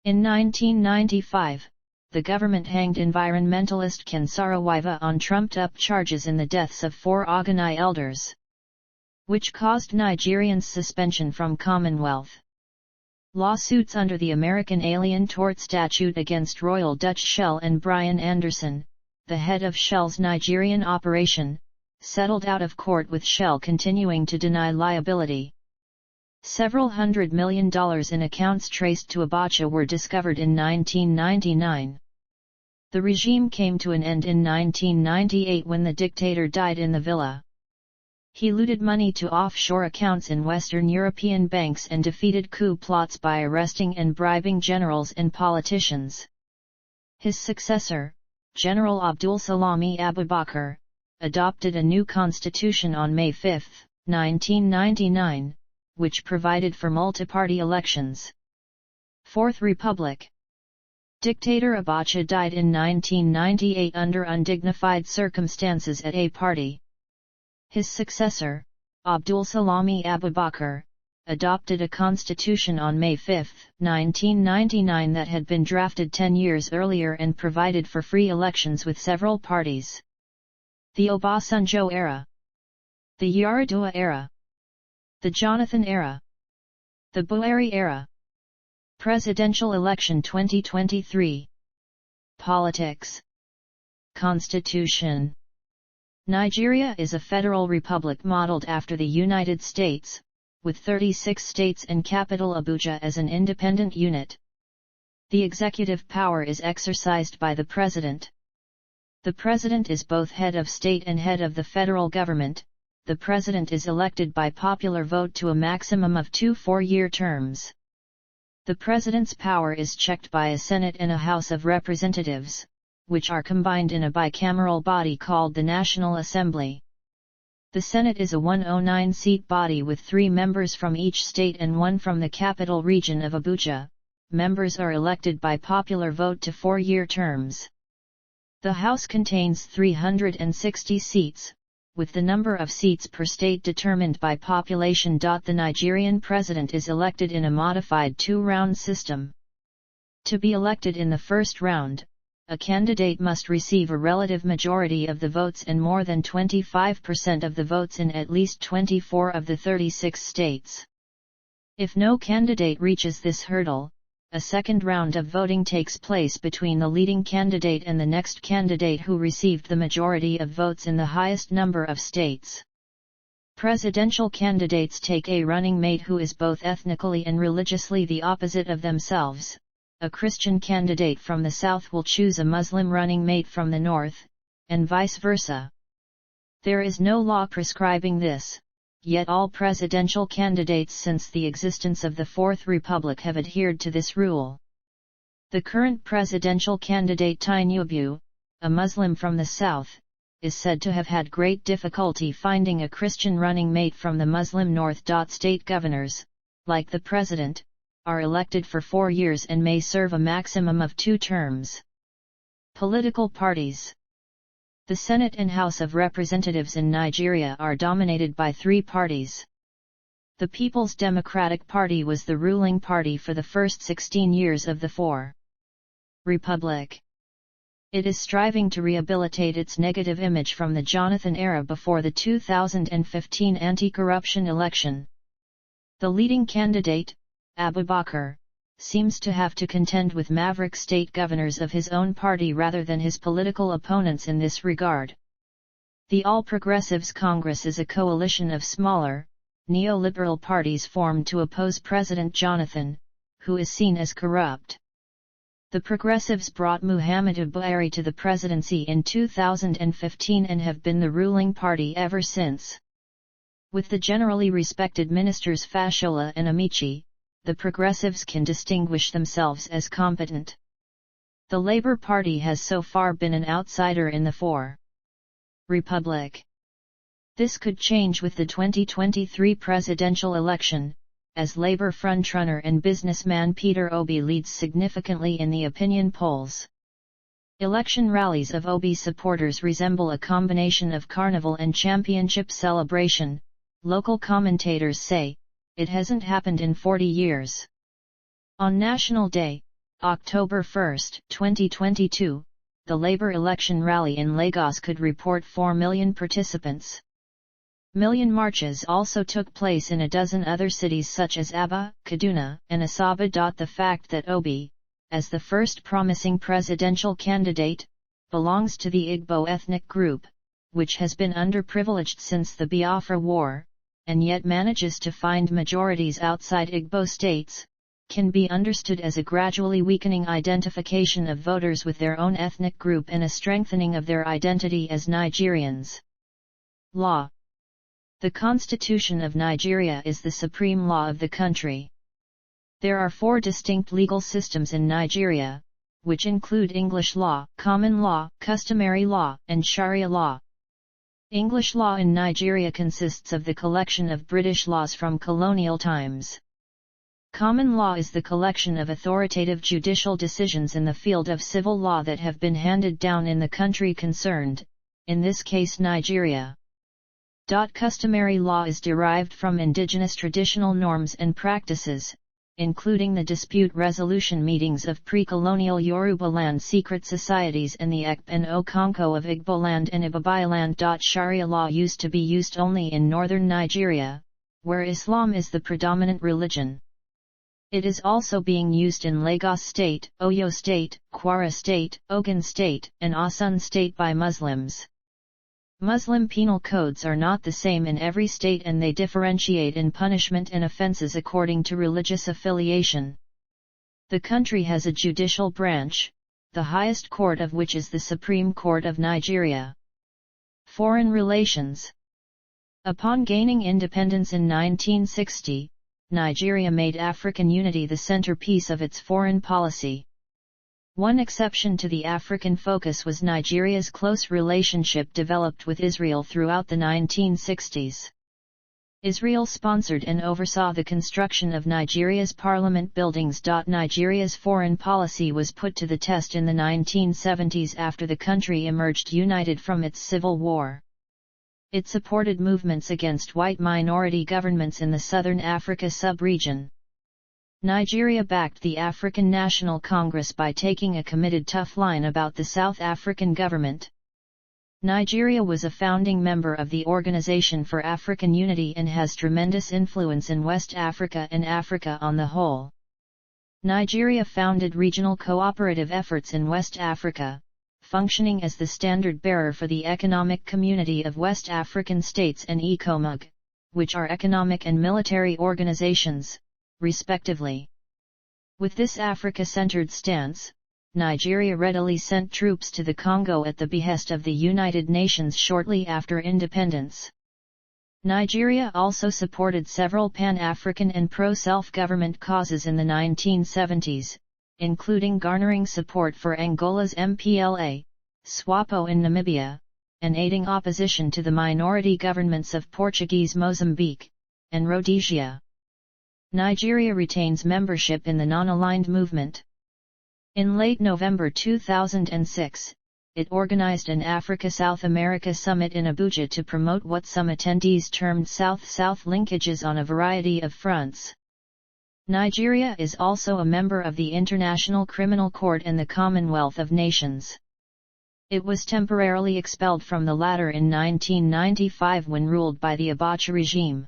In 1995, the government hanged environmentalist Ken Saro-Wiwa on trumped-up charges in the deaths of 4 Ogoni elders, which caused Nigerians' suspension from Commonwealth. Lawsuits under the American Alien Tort Statute against Royal Dutch Shell and Brian Anderson, the head of Shell's Nigerian operation, settled out of court with Shell continuing to deny liability. Several $100 million in accounts traced to Abacha were discovered in 1999. The regime came to an end in 1998 when the dictator died in the villa. He looted money to offshore accounts in Western European banks and defeated coup plots by arresting and bribing generals and politicians. His successor, General Abdul Salami Abubakar, adopted a new constitution on May 5, 1999, which provided for multi-party elections. Fourth Republic. Dictator Abacha died in 1998 under undignified circumstances at a party. His successor, Abdul Salami Abubakar, adopted a constitution on May 5, 1999 that had been drafted 10 years earlier and provided for free elections with several parties. The Obasanjo era. The Yar'Adua era. The Jonathan era. The Buhari era. Presidential election 2023. Politics. Constitution. Nigeria is a federal republic modeled after the United States, with 36 states and capital Abuja as an independent unit. The executive power is exercised by the president. The president is both head of state and head of the federal government. The president is elected by popular vote to a maximum of 2 four-year terms. The president's power is checked by a Senate and a House of Representatives, which are combined in a bicameral body called the National Assembly. The Senate is a 109-seat body with 3 members from each state and 1 from the capital region of Abuja. Members are elected by popular vote to 4-year terms. The House contains 360 seats, with the number of seats per state determined by population. The Nigerian president is elected in a modified 2-round system. To be elected in the first round, a candidate must receive a relative majority of the votes and more than 25% of the votes in at least 24 of the 36 states. If no candidate reaches this hurdle, a second round of voting takes place between the leading candidate and the next candidate who received the majority of votes in the highest number of states. Presidential candidates take a running mate who is both ethnically and religiously the opposite of themselves. A Christian candidate from the south will choose a Muslim running mate from the north, and vice versa. There is no law prescribing this, yet all presidential candidates since the existence of the Fourth Republic have adhered to this rule. The current presidential candidate Tinubu, a Muslim from the south, is said to have had great difficulty finding a Christian running mate from the Muslim north. State governors, like the president, are elected for 4 years and may serve a maximum of 2 terms. Political parties. The Senate and House of Representatives in Nigeria are dominated by 3 parties. The People's Democratic Party was the ruling party for the first 16 years of the 4th Republic. It is striving to rehabilitate its negative image from the Jonathan era before the 2015 anti-corruption election. The leading candidate, Abubakar, seems to have to contend with maverick state governors of his own party rather than his political opponents in this regard. The All Progressives Congress is a coalition of smaller, neoliberal parties formed to oppose President Jonathan, who is seen as corrupt. The Progressives brought Muhammadu Buhari to the presidency in 2015 and have been the ruling party ever since. With the generally respected ministers Fashola and Amici, the Progressives can distinguish themselves as competent. The Labour Party has so far been an outsider in the 4th Republic. This could change with the 2023 presidential election, as Labour frontrunner and businessman Peter Obi leads significantly in the opinion polls. Election rallies of Obi supporters resemble a combination of carnival and championship celebration, local commentators say. It hasn't happened in 40 years. On National Day, October 1, 2022, the Labour election rally in Lagos could report 4 million participants. Million marches also took place in a dozen other cities such as Aba, Kaduna, and Asaba. The fact that Obi, as the first promising presidential candidate, belongs to the Igbo ethnic group, which has been underprivileged since the Biafra War, and yet manages to find majorities outside Igbo states, can be understood as a gradually weakening identification of voters with their own ethnic group and a strengthening of their identity as Nigerians. Law. The Constitution of Nigeria is the supreme law of the country. There are 4 distinct legal systems in Nigeria, which include English law, common law, customary law, and Sharia law. English law in Nigeria consists of the collection of British laws from colonial times. Common law is the collection of authoritative judicial decisions in the field of civil law that have been handed down in the country concerned, in this case Nigeria. Customary law is derived from indigenous traditional norms and practices, including the dispute resolution meetings of pre-colonial Yoruba land secret societies and the Ekpe and Okonko of Igbo land and Ibabai land. Sharia law used to be used only in northern Nigeria, where Islam is the predominant religion. It is also being used in Lagos State, Oyo State, Kwara State, Ogun State, and Osun State by Muslims. Muslim penal codes are not the same in every state and they differentiate in punishment and offenses according to religious affiliation. The country has a judicial branch, the highest court of which is the Supreme Court of Nigeria. Foreign relations. Upon gaining independence in 1960, Nigeria made African unity the centerpiece of its foreign policy. One exception to the African focus was Nigeria's close relationship developed with Israel throughout the 1960s. Israel sponsored and oversaw the construction of Nigeria's parliament buildings. Nigeria's foreign policy was put to the test in the 1970s after the country emerged united from its civil war. It supported movements against white minority governments in the Southern Africa sub-region. Nigeria backed the African National Congress by taking a committed tough line about the South African government. Nigeria was a founding member of the Organization for African Unity and has tremendous influence in West Africa and Africa on the whole. Nigeria founded regional cooperative efforts in West Africa, functioning as the standard bearer for the Economic Community of West African States and ECOMOG, which are economic and military organizations, respectively. With this Africa-centered stance, Nigeria readily sent troops to the Congo at the behest of the United Nations shortly after independence. Nigeria also supported several Pan-African and pro-self-government causes in the 1970s, including garnering support for Angola's MPLA, SWAPO in Namibia, and aiding opposition to the minority governments of Portuguese Mozambique and Rhodesia. Nigeria retains membership in the Non-Aligned Movement. In late November 2006, it organized an Africa-South America summit in Abuja to promote what some attendees termed South-South linkages on a variety of fronts. Nigeria is also a member of the International Criminal Court and the Commonwealth of Nations. It was temporarily expelled from the latter in 1995 when ruled by the Abacha regime.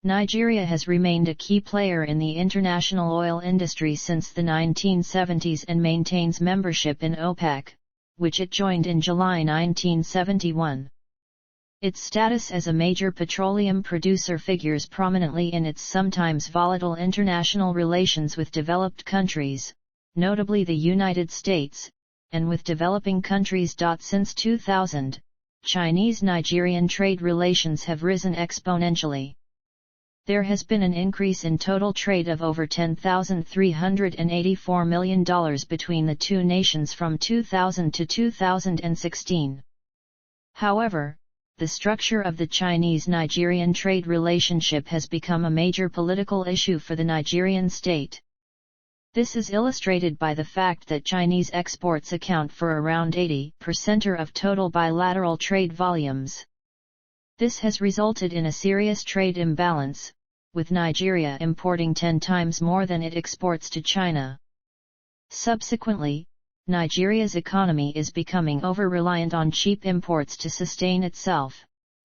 Nigeria has remained a key player in the international oil industry since the 1970s and maintains membership in OPEC, which it joined in July 1971. Its status as a major petroleum producer figures prominently in its sometimes volatile international relations with developed countries, notably the United States, and with developing countries. Since 2000, Chinese-Nigerian trade relations have risen exponentially. There has been an increase in total trade of over $10,384 million between the two nations from 2000 to 2016. However, the structure of the Chinese-Nigerian trade relationship has become a major political issue for the Nigerian state. This is illustrated by the fact that Chinese exports account for around 80% of total bilateral trade volumes. This has resulted in a serious trade imbalance, with Nigeria importing 10 times more than it exports to China. Subsequently, Nigeria's economy is becoming over-reliant on cheap imports to sustain itself,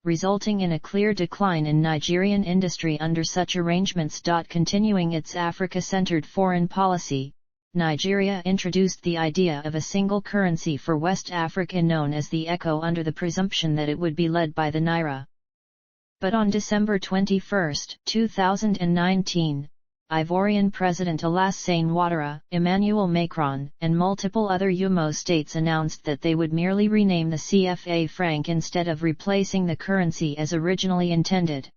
resulting in a clear decline in Nigerian industry under such arrangements. Continuing its Africa-centered foreign policy, Nigeria introduced the idea of a single currency for West Africa known as the ECO under the presumption that it would be led by the naira. But on December 21, 2019, Ivorian President Alassane Ouattara, Emmanuel Macron, and multiple other UMO states announced that they would merely rename the CFA franc instead of replacing the currency as originally intended.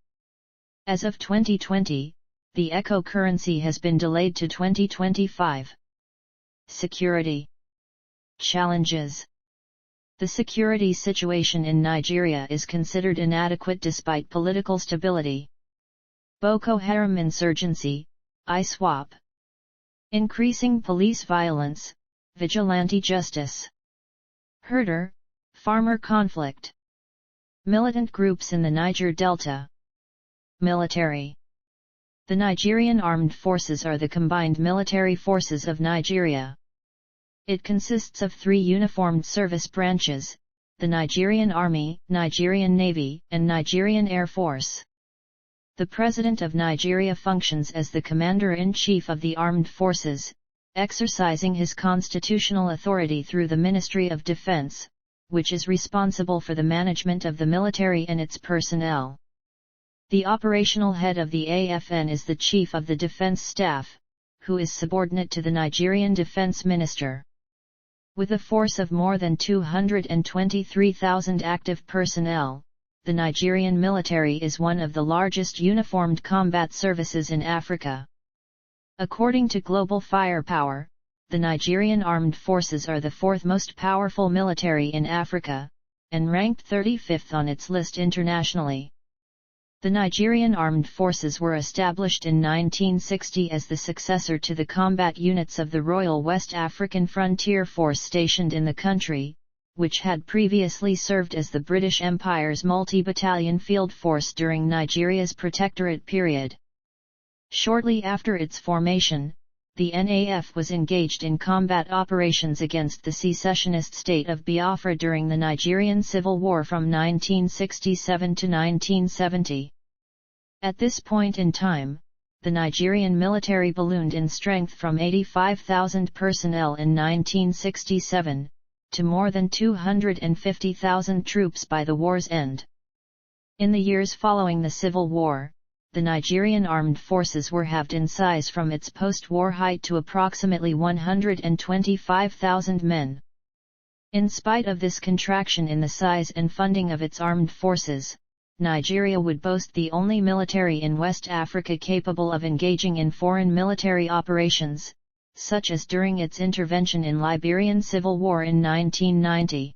As of 2020, the ECO currency has been delayed to 2025. Security challenges. The security situation in Nigeria is considered inadequate despite political stability. Boko Haram insurgency, ISWAP. Increasing police violence, vigilante justice. Herder-farmer conflict. Militant groups in the Niger Delta. Military. The Nigerian Armed Forces are the combined military forces of Nigeria. It consists of 3 uniformed service branches: the Nigerian Army, Nigerian Navy, and Nigerian Air Force. The President of Nigeria functions as the Commander-in-Chief of the Armed Forces, exercising his constitutional authority through the Ministry of Defense, which is responsible for the management of the military and its personnel. The operational head of the AFN is the Chief of the Defense Staff, who is subordinate to the Nigerian Defense Minister. With a force of more than 223,000 active personnel, the Nigerian military is one of the largest uniformed combat services in Africa. According to Global Firepower, the Nigerian Armed Forces are the 4th most powerful military in Africa, and ranked 35th on its list internationally. The Nigerian Armed Forces were established in 1960 as the successor to the combat units of the Royal West African Frontier Force stationed in the country, which had previously served as the British Empire's multi-battalion field force during Nigeria's protectorate period. Shortly after its formation, the NAF was engaged in combat operations against the secessionist state of Biafra during the Nigerian Civil War from 1967 to 1970. At this point in time, the Nigerian military ballooned in strength from 85,000 personnel in 1967, to more than 250,000 troops by the war's end. In the years following the Civil War, the Nigerian Armed Forces were halved in size from its post-war height to approximately 125,000 men. In spite of this contraction in the size and funding of its armed forces, Nigeria would boast the only military in West Africa capable of engaging in foreign military operations, such as during its intervention in Liberian Civil War in 1990.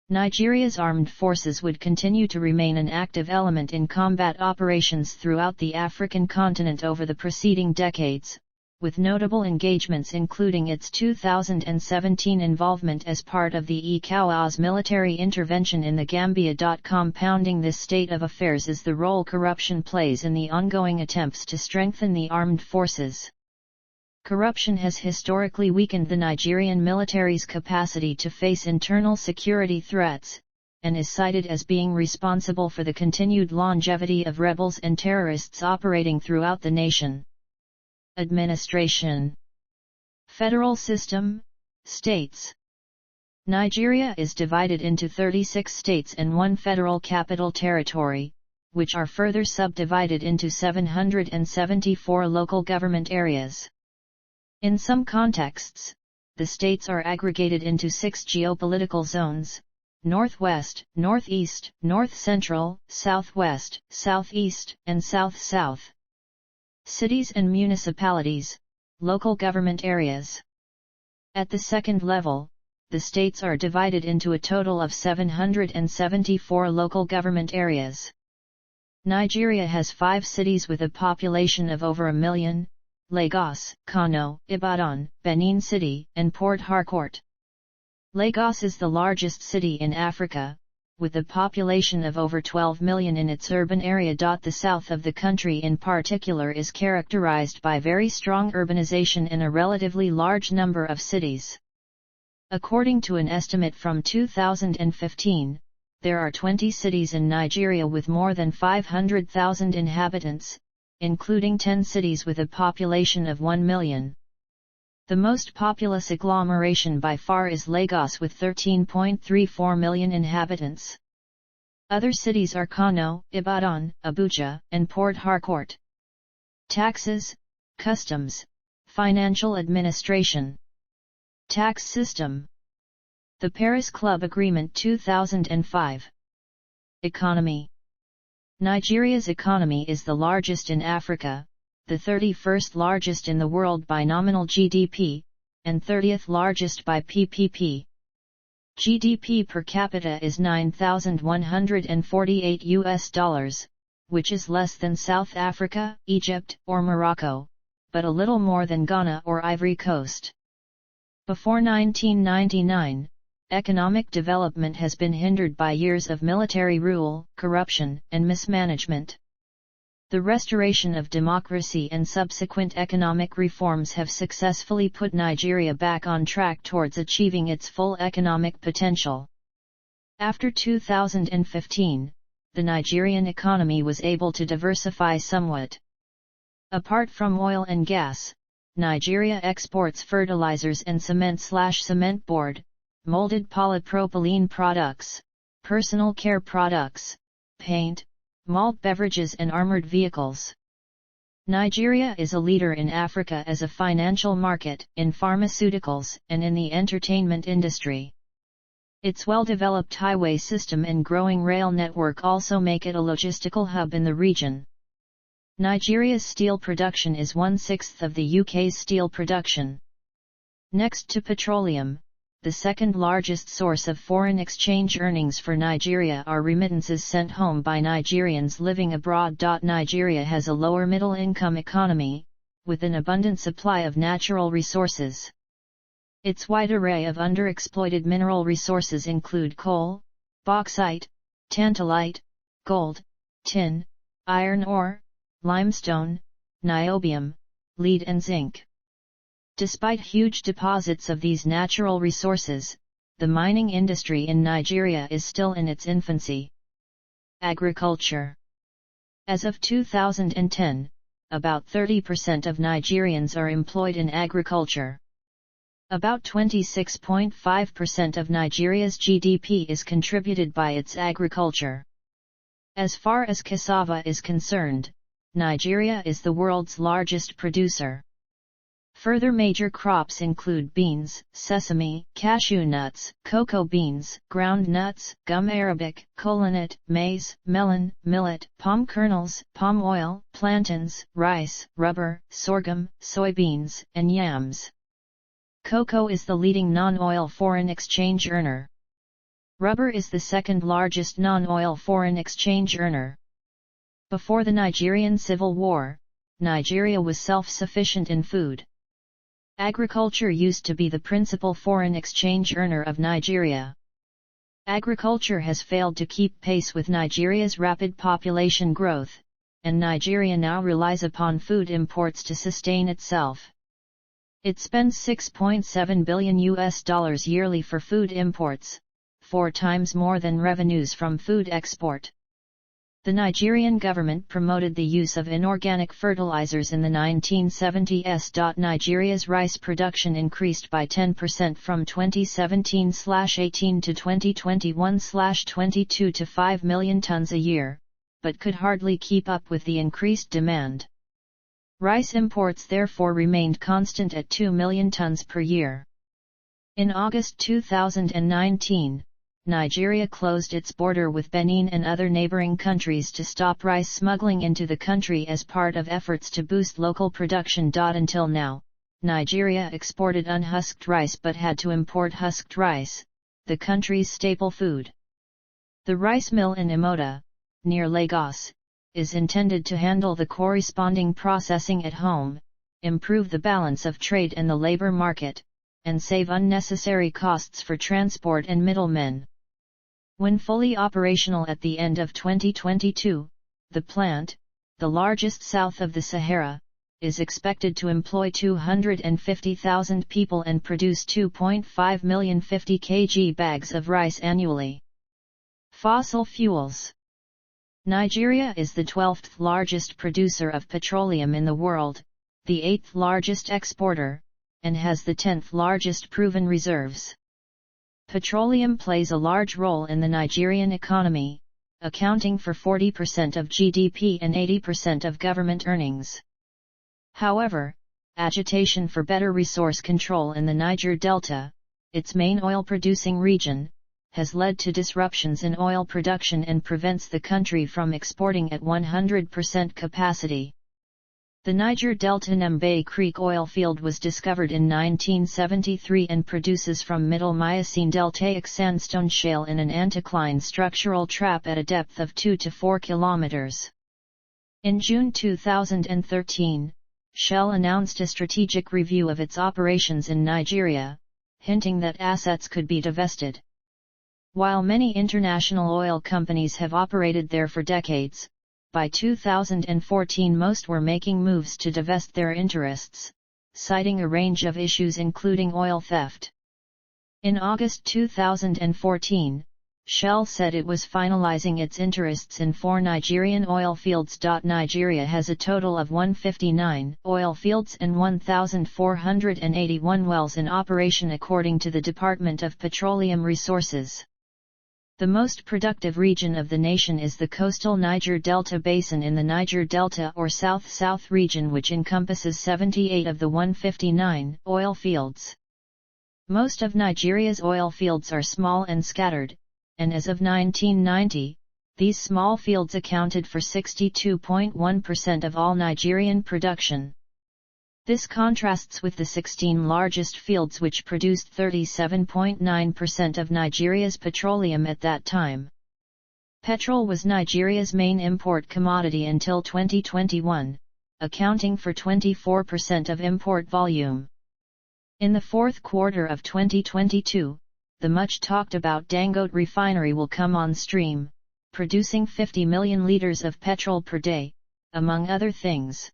Nigeria's armed forces would continue to remain an active element in combat operations throughout the African continent over the preceding decades, with notable engagements including its 2017 involvement as part of the ECOWAS military intervention in the Gambia. Compounding this state of affairs is the role corruption plays in the ongoing attempts to strengthen the armed forces. Corruption has historically weakened the Nigerian military's capacity to face internal security threats, and is cited as being responsible for the continued longevity of rebels and terrorists operating throughout the nation. Administration. Federal system, states. Nigeria is divided into 36 states and one federal capital territory, which are further subdivided into 774 local government areas. In some contexts, the states are aggregated into 6 geopolitical zones: Northwest, Northeast, North Central, Southwest, Southeast, and South-South. Cities and municipalities, local government areas. At the second level, the states are divided into a total of 774 local government areas. Nigeria has 5 cities with a population of over 1 million: Lagos, Kano, Ibadan, Benin City, and Port Harcourt. Lagos is the largest city in Africa, with a population of over 12 million in its urban area. The south of the country in particular is characterized by very strong urbanization and a relatively large number of cities. According to an estimate from 2015, there are 20 cities in Nigeria with more than 500,000 inhabitants, including 10 cities with a population of 1 million. The most populous agglomeration by far is Lagos with 13.34 million inhabitants. Other cities are Kano, Ibadan, Abuja, and Port Harcourt. Taxes, customs, financial administration. Tax system. The Paris Club Agreement 2005. Economy. Nigeria's economy is the largest in Africa, the 31st largest in the world by nominal GDP, and 30th largest by PPP. GDP per capita is $9,148, which is less than South Africa, Egypt, or Morocco, but a little more than Ghana or Ivory Coast. Before 1999, economic development has been hindered by years of military rule, corruption, and mismanagement. The restoration of democracy and subsequent economic reforms have successfully put Nigeria back on track towards achieving its full economic potential. After 2015, the Nigerian economy was able to diversify somewhat. Apart from oil and gas, Nigeria exports fertilizers and cement board, molded polypropylene products, personal care products, paint, malt beverages and armored vehicles. Nigeria is a leader in Africa as a financial market, in pharmaceuticals, and in the entertainment industry. Its well-developed highway system and growing rail network also make it a logistical hub in the region. Nigeria's steel production is 1/6 of the UK's steel production. Next to petroleum, the second largest source of foreign exchange earnings for Nigeria are remittances sent home by Nigerians living abroad. Nigeria has a lower middle-income economy, with an abundant supply of natural resources. Its wide array of underexploited mineral resources include coal, bauxite, tantalite, gold, tin, iron ore, limestone, niobium, lead and zinc. Despite huge deposits of these natural resources, the mining industry in Nigeria is still in its infancy. Agriculture. As of 2010, about 30% of Nigerians are employed in agriculture. About 26.5% of Nigeria's GDP is contributed by its agriculture. As far as cassava is concerned, Nigeria is the world's largest producer. Further major crops include beans, sesame, cashew nuts, cocoa beans, ground nuts, gum arabic, coconut, maize, melon, millet, palm kernels, palm oil, plantains, rice, rubber, sorghum, soybeans, and yams. Cocoa is the leading non-oil foreign exchange earner. Rubber is the second largest non-oil foreign exchange earner. Before the Nigerian Civil War, Nigeria was self-sufficient in food. Agriculture used to be the principal foreign exchange earner of Nigeria. Agriculture has failed to keep pace with Nigeria's rapid population growth, and Nigeria now relies upon food imports to sustain itself. It spends $6.7 billion yearly for food imports, 4 times more than revenues from food export. The Nigerian government promoted the use of inorganic fertilizers in the 1970s. Nigeria's rice production increased by 10% from 2017/18 to 2021/22 to 5 million tons a year, but could hardly keep up with the increased demand. Rice imports therefore remained constant at 2 million tons per year. In August 2019, Nigeria closed its border with Benin and other neighboring countries to stop rice smuggling into the country as part of efforts to boost local production. Until now, Nigeria exported unhusked rice but had to import husked rice, the country's staple food. The rice mill in Imota, near Lagos, is intended to handle the corresponding processing at home, improve the balance of trade and the labor market, and save unnecessary costs for transport and middlemen. When fully operational at the end of 2022, the plant, the largest south of the Sahara, is expected to employ 250,000 people and produce 2.5 million 50 kg bags of rice annually. Fossil fuels. Nigeria is the 12th largest producer of petroleum in the world, the 8th largest exporter, and has the 10th largest proven reserves. Petroleum plays a large role in the Nigerian economy, accounting for 40% of GDP and 80% of government earnings. However, agitation for better resource control in the Niger Delta, its main oil-producing region, has led to disruptions in oil production and prevents the country from exporting at 100% capacity. The Niger Delta Nembe Creek oil field was discovered in 1973 and produces from Middle Miocene deltaic sandstone shale in an anticline structural trap at a depth of 2 to 4 kilometers. In June 2013, Shell announced a strategic review of its operations in Nigeria, hinting that assets could be divested. While many international oil companies have operated there for decades, by 2014 most were making moves to divest their interests, citing a range of issues including oil theft. In August 2014, Shell said it was finalizing its interests in 4 Nigerian oil fields. Nigeria has a total of 159 oil fields and 1,481 wells in operation according to the Department of Petroleum Resources. The most productive region of the nation is the coastal Niger Delta Basin in the Niger Delta or South-South region, which encompasses 78 of the 159 oil fields. Most of Nigeria's oil fields are small and scattered, and as of 1990, these small fields accounted for 62.1% of all Nigerian production. This contrasts with the 16 largest fields which produced 37.9% of Nigeria's petroleum at that time. Petrol was Nigeria's main import commodity until 2021, accounting for 24% of import volume. In the fourth quarter of 2022, the much-talked-about Dangote refinery will come on stream, producing 50 million liters of petrol per day, among other things.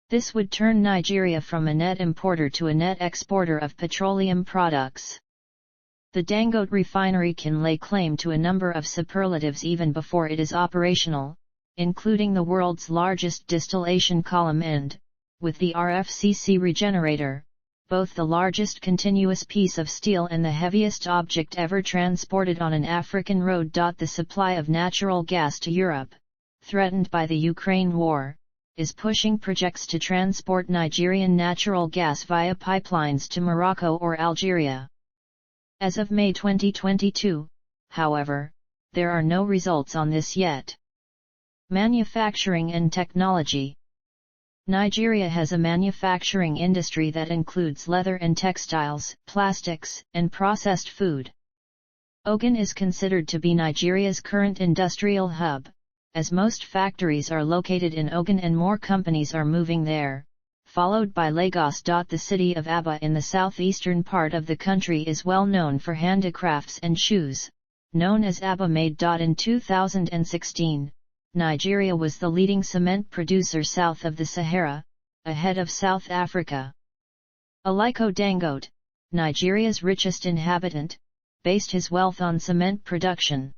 This would turn Nigeria from a net importer to a net exporter of petroleum products. The Dangote refinery can lay claim to a number of superlatives even before it is operational, including the world's largest distillation column and, with the RFCC regenerator, both the largest continuous piece of steel and the heaviest object ever transported on an African road. The supply of natural gas to Europe, threatened by the Ukraine war, is pushing projects to transport Nigerian natural gas via pipelines to Morocco or Algeria. As of May 2022, however, there are no results on this yet. Manufacturing and technology. Nigeria has a manufacturing industry that includes leather and textiles, plastics, and processed food. Ogun is considered to be Nigeria's current industrial hub, as most factories are located in Ogun and more companies are moving there, followed by Lagos. The city of Aba in the southeastern part of the country is well known for handicrafts and shoes, known as Aba Made. In 2016, Nigeria was the leading cement producer south of the Sahara, ahead of South Africa. Aliko Dangote, Nigeria's richest inhabitant, based his wealth on cement production.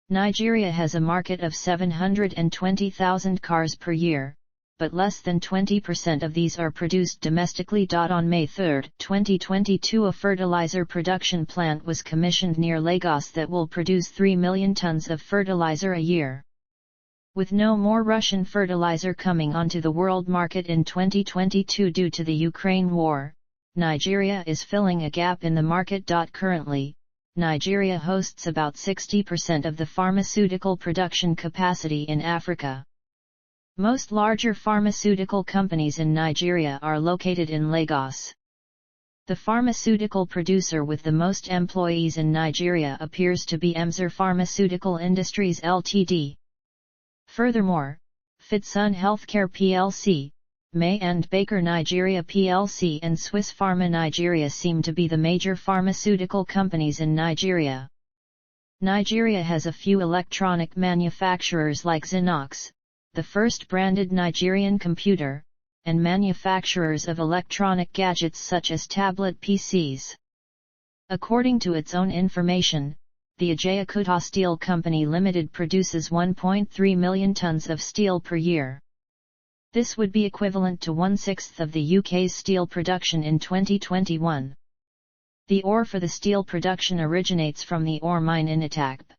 Nigeria has a market of 720,000 cars per year, but less than 20% of these are produced domestically. On May 3, 2022, a fertilizer production plant was commissioned near Lagos that will produce 3 million tons of fertilizer a year. With no more Russian fertilizer coming onto the world market in 2022 due to the Ukraine war, Nigeria is filling a gap in the market. Currently, Nigeria hosts about 60% of the pharmaceutical production capacity in Africa. Most larger pharmaceutical companies in Nigeria are located in Lagos. The pharmaceutical producer with the most employees in Nigeria appears to be Emzor Pharmaceutical Industries Ltd. Furthermore, Fitsun Healthcare plc, May and Baker Nigeria plc and Swiss Pharma Nigeria seem to be the major pharmaceutical companies in Nigeria. Nigeria has a few electronic manufacturers like Xerox, the first branded Nigerian computer, and manufacturers of electronic gadgets such as tablet PCs. According to its own information, the Ajayakuta Steel Company Limited produces 1.3 million tons of steel per year. This would be equivalent to 1/6 of the UK's steel production in 2021. The ore for the steel production originates from the ore mine in Itakpe.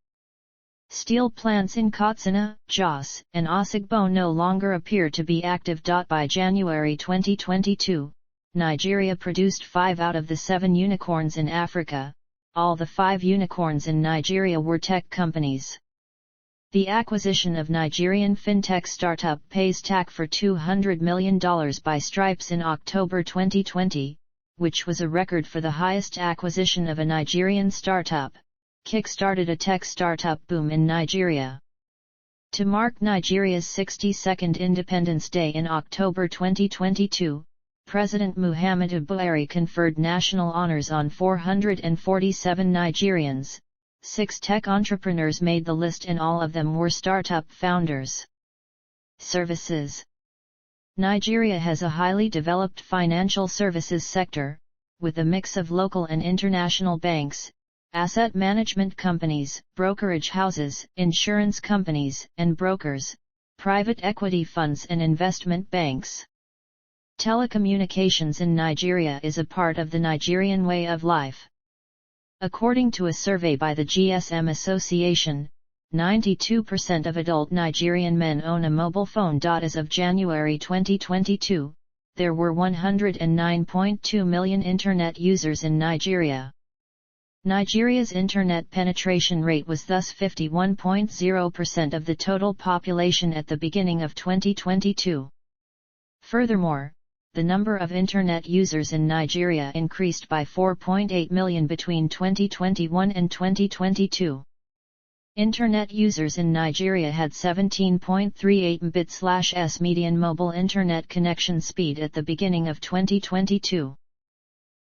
Steel plants in Katsina, Jos, and Osogbo no longer appear to be active. By January 2022, Nigeria produced 5 out of the 7 unicorns in Africa. All the 5 unicorns in Nigeria were tech companies. The acquisition of Nigerian fintech startup Paystack for $200 million by Stripes in October 2020, which was a record for the highest acquisition of a Nigerian startup, kick-started a tech startup boom in Nigeria. To mark Nigeria's 62nd Independence Day in October 2022, President Muhammadu Buhari conferred national honors on 447 Nigerians. 6 tech entrepreneurs made the list and all of them were startup founders. Services. Nigeria has a highly developed financial services sector, with a mix of local and international banks, asset management companies, brokerage houses, insurance companies and brokers, private equity funds and investment banks. Telecommunications in Nigeria is a part of the Nigerian way of life. According to a survey by the GSM Association, 92% of adult Nigerian men own a mobile phone. As of January 2022, there were 109.2 million Internet users in Nigeria. Nigeria's Internet penetration rate was thus 51.0% of the total population at the beginning of 2022. Furthermore, the number of Internet users in Nigeria increased by 4.8 million between 2021 and 2022. Internet users in Nigeria had 17.38 Mbps median mobile Internet connection speed at the beginning of 2022.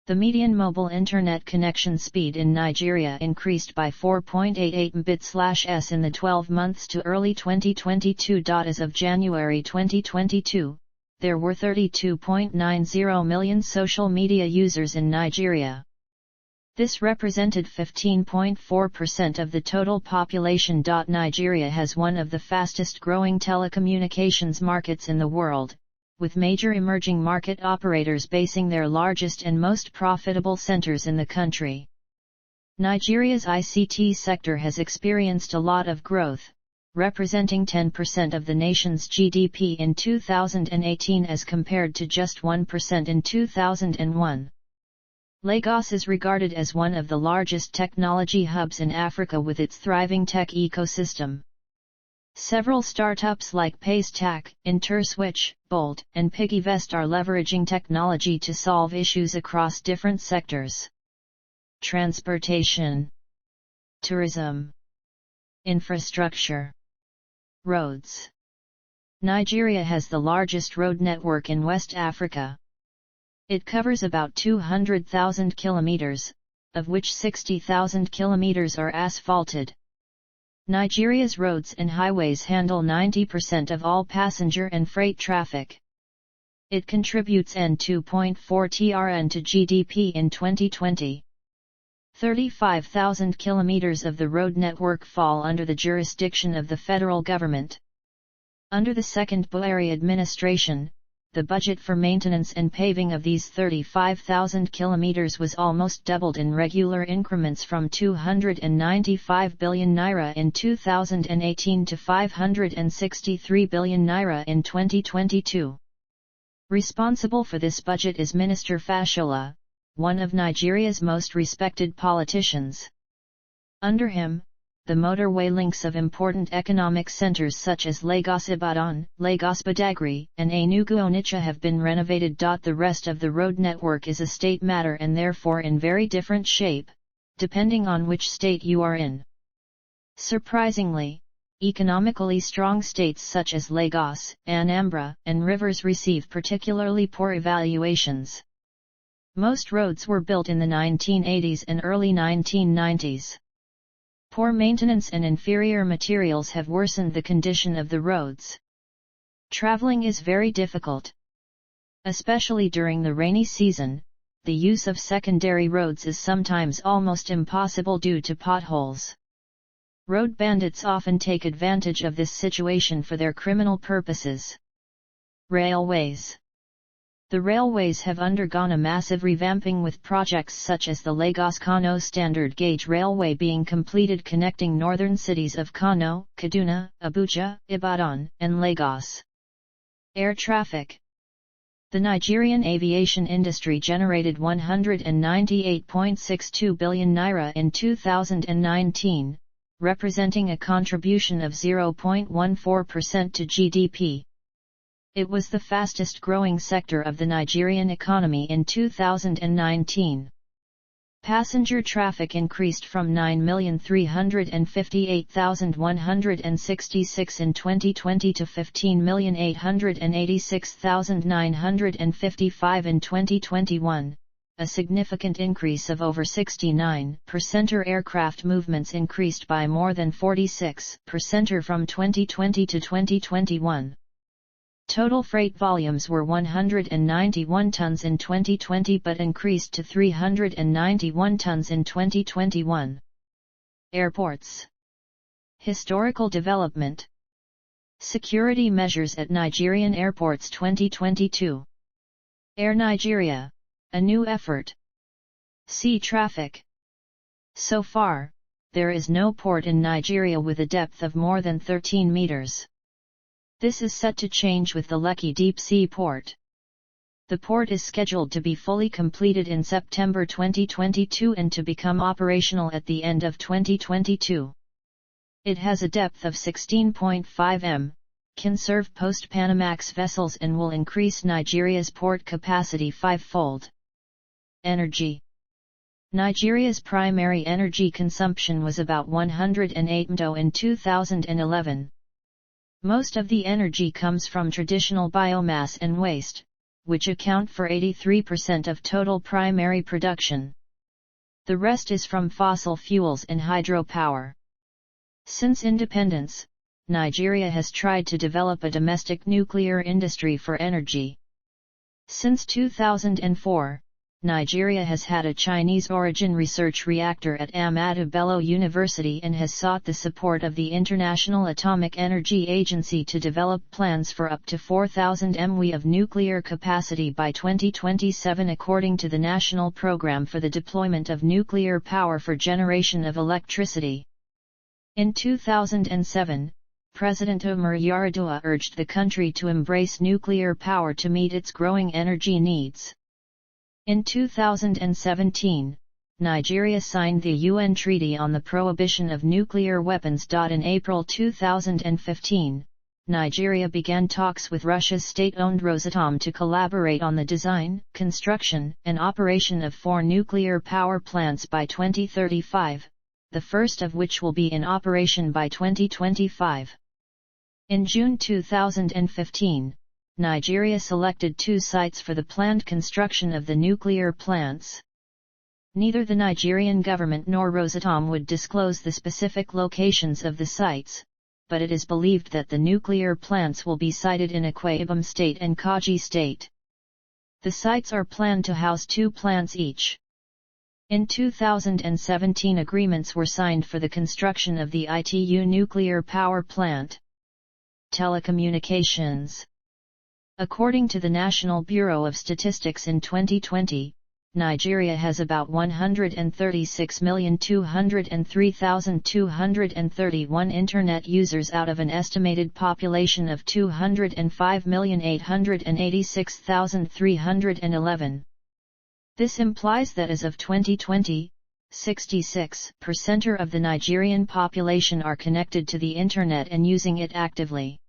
The median mobile Internet connection speed in Nigeria increased by 4.88 Mbps in the 12 months to early 2022. As of January 2022, there were 32.90 million social media users in Nigeria. This represented 15.4% of the total population. Nigeria has one of the fastest growing telecommunications markets in the world, with major emerging market operators basing their largest and most profitable centers in the country. Nigeria's ICT sector has experienced a lot of growth, representing 10% of the nation's GDP in 2018 as compared to just 1% in 2001. Lagos is regarded as one of the largest technology hubs in Africa with its thriving tech ecosystem. Several startups like PaceTech, InterSwitch, Bolt, and PiggyVest are leveraging technology to solve issues across different sectors. Transportation, tourism, infrastructure, roads. Nigeria has the largest road network in West Africa. It covers about 200,000 kilometers, of which 60,000 kilometers are asphalted. Nigeria's roads and highways handle 90% of all passenger and freight traffic. It contributes N2.4 tRN to GDP in 2020. 35,000 kilometers of the road network fall under the jurisdiction of the federal government. Under the second Buhari administration, the budget for maintenance and paving of these 35,000 kilometers was almost doubled in regular increments from 295 billion naira in 2018 to 563 billion naira in 2022. Responsible for this budget is Minister Fashola, one of Nigeria's most respected politicians. Under him, the motorway links of important economic centers such as Lagos-Ibadan, Lagos-Badagry, and Enugu-Onitsha have been renovated. The rest of the road network is a state matter and therefore in very different shape, depending on which state you are in. Surprisingly, economically strong states such as Lagos, Anambra, and Rivers receive particularly poor evaluations. Most roads were built in the 1980s and early 1990s. Poor maintenance and inferior materials have worsened the condition of the roads. Traveling is very difficult. Especially during the rainy season, the use of secondary roads is sometimes almost impossible due to potholes. Road bandits often take advantage of this situation for their criminal purposes. Railways. The railways have undergone a massive revamping with projects such as the Lagos-Kano Standard Gauge Railway being completed connecting northern cities of Kano, Kaduna, Abuja, Ibadan, and Lagos. Air traffic. The Nigerian aviation industry generated 198.62 billion naira in 2019, representing a contribution of 0.14% to GDP. It was the fastest growing sector of the Nigerian economy in 2019. Passenger traffic increased from 9,358,166 in 2020 to 15,886,955 in 2021, a significant increase of over 69%. Aircraft movements increased by more than 46% from 2020 to 2021. Total freight volumes were 191 tons in 2020 but increased to 391 tons in 2021. Airports. Historical development. Security measures at Nigerian airports 2022. Air Nigeria, a new effort. Sea traffic. So far, there is no port in Nigeria with a depth of more than 13 meters. This is set to change with the Lekki Deep Sea Port. The port is scheduled to be fully completed in September 2022 and to become operational at the end of 2022. It has a depth of 16.5 m, can serve post-Panamax vessels and will increase Nigeria's port capacity fivefold. Energy. Nigeria's primary energy consumption was about 108 mdo in 2011. Most of the energy comes from traditional biomass and waste, which account for 83% of total primary production. The rest is from fossil fuels and hydropower. Since independence, Nigeria has tried to develop a domestic nuclear industry for energy. Since 2004, Nigeria has had a Chinese-origin research reactor at Ahmadu Bello University and has sought the support of the International Atomic Energy Agency to develop plans for up to 4,000 MW of nuclear capacity by 2027 according to the National Program for the Deployment of Nuclear Power for Generation of Electricity. In 2007, President Umar Yar'Adua urged the country to embrace nuclear power to meet its growing energy needs. In 2017, Nigeria signed the UN Treaty on the Prohibition of Nuclear Weapons. In April 2015, Nigeria began talks with Russia's state-owned Rosatom to collaborate on the design, construction, and operation of 4 nuclear power plants by 2035, the first of which will be in operation by 2025. In June 2015, Nigeria selected 2 sites for the planned construction of the nuclear plants. Neither the Nigerian government nor Rosatom would disclose the specific locations of the sites, but it is believed that the nuclear plants will be sited in Akwa Ibom State and Kaji State. The sites are planned to house 2 plants each. In 2017, agreements were signed for the construction of the ITU nuclear power plant. Telecommunications. According to the National Bureau of Statistics, in 2020, Nigeria has about 136,203,231 Internet users out of an estimated population of 205,886,311. This implies that as of 2020, 66% of the Nigerian population are connected to the Internet and using it actively.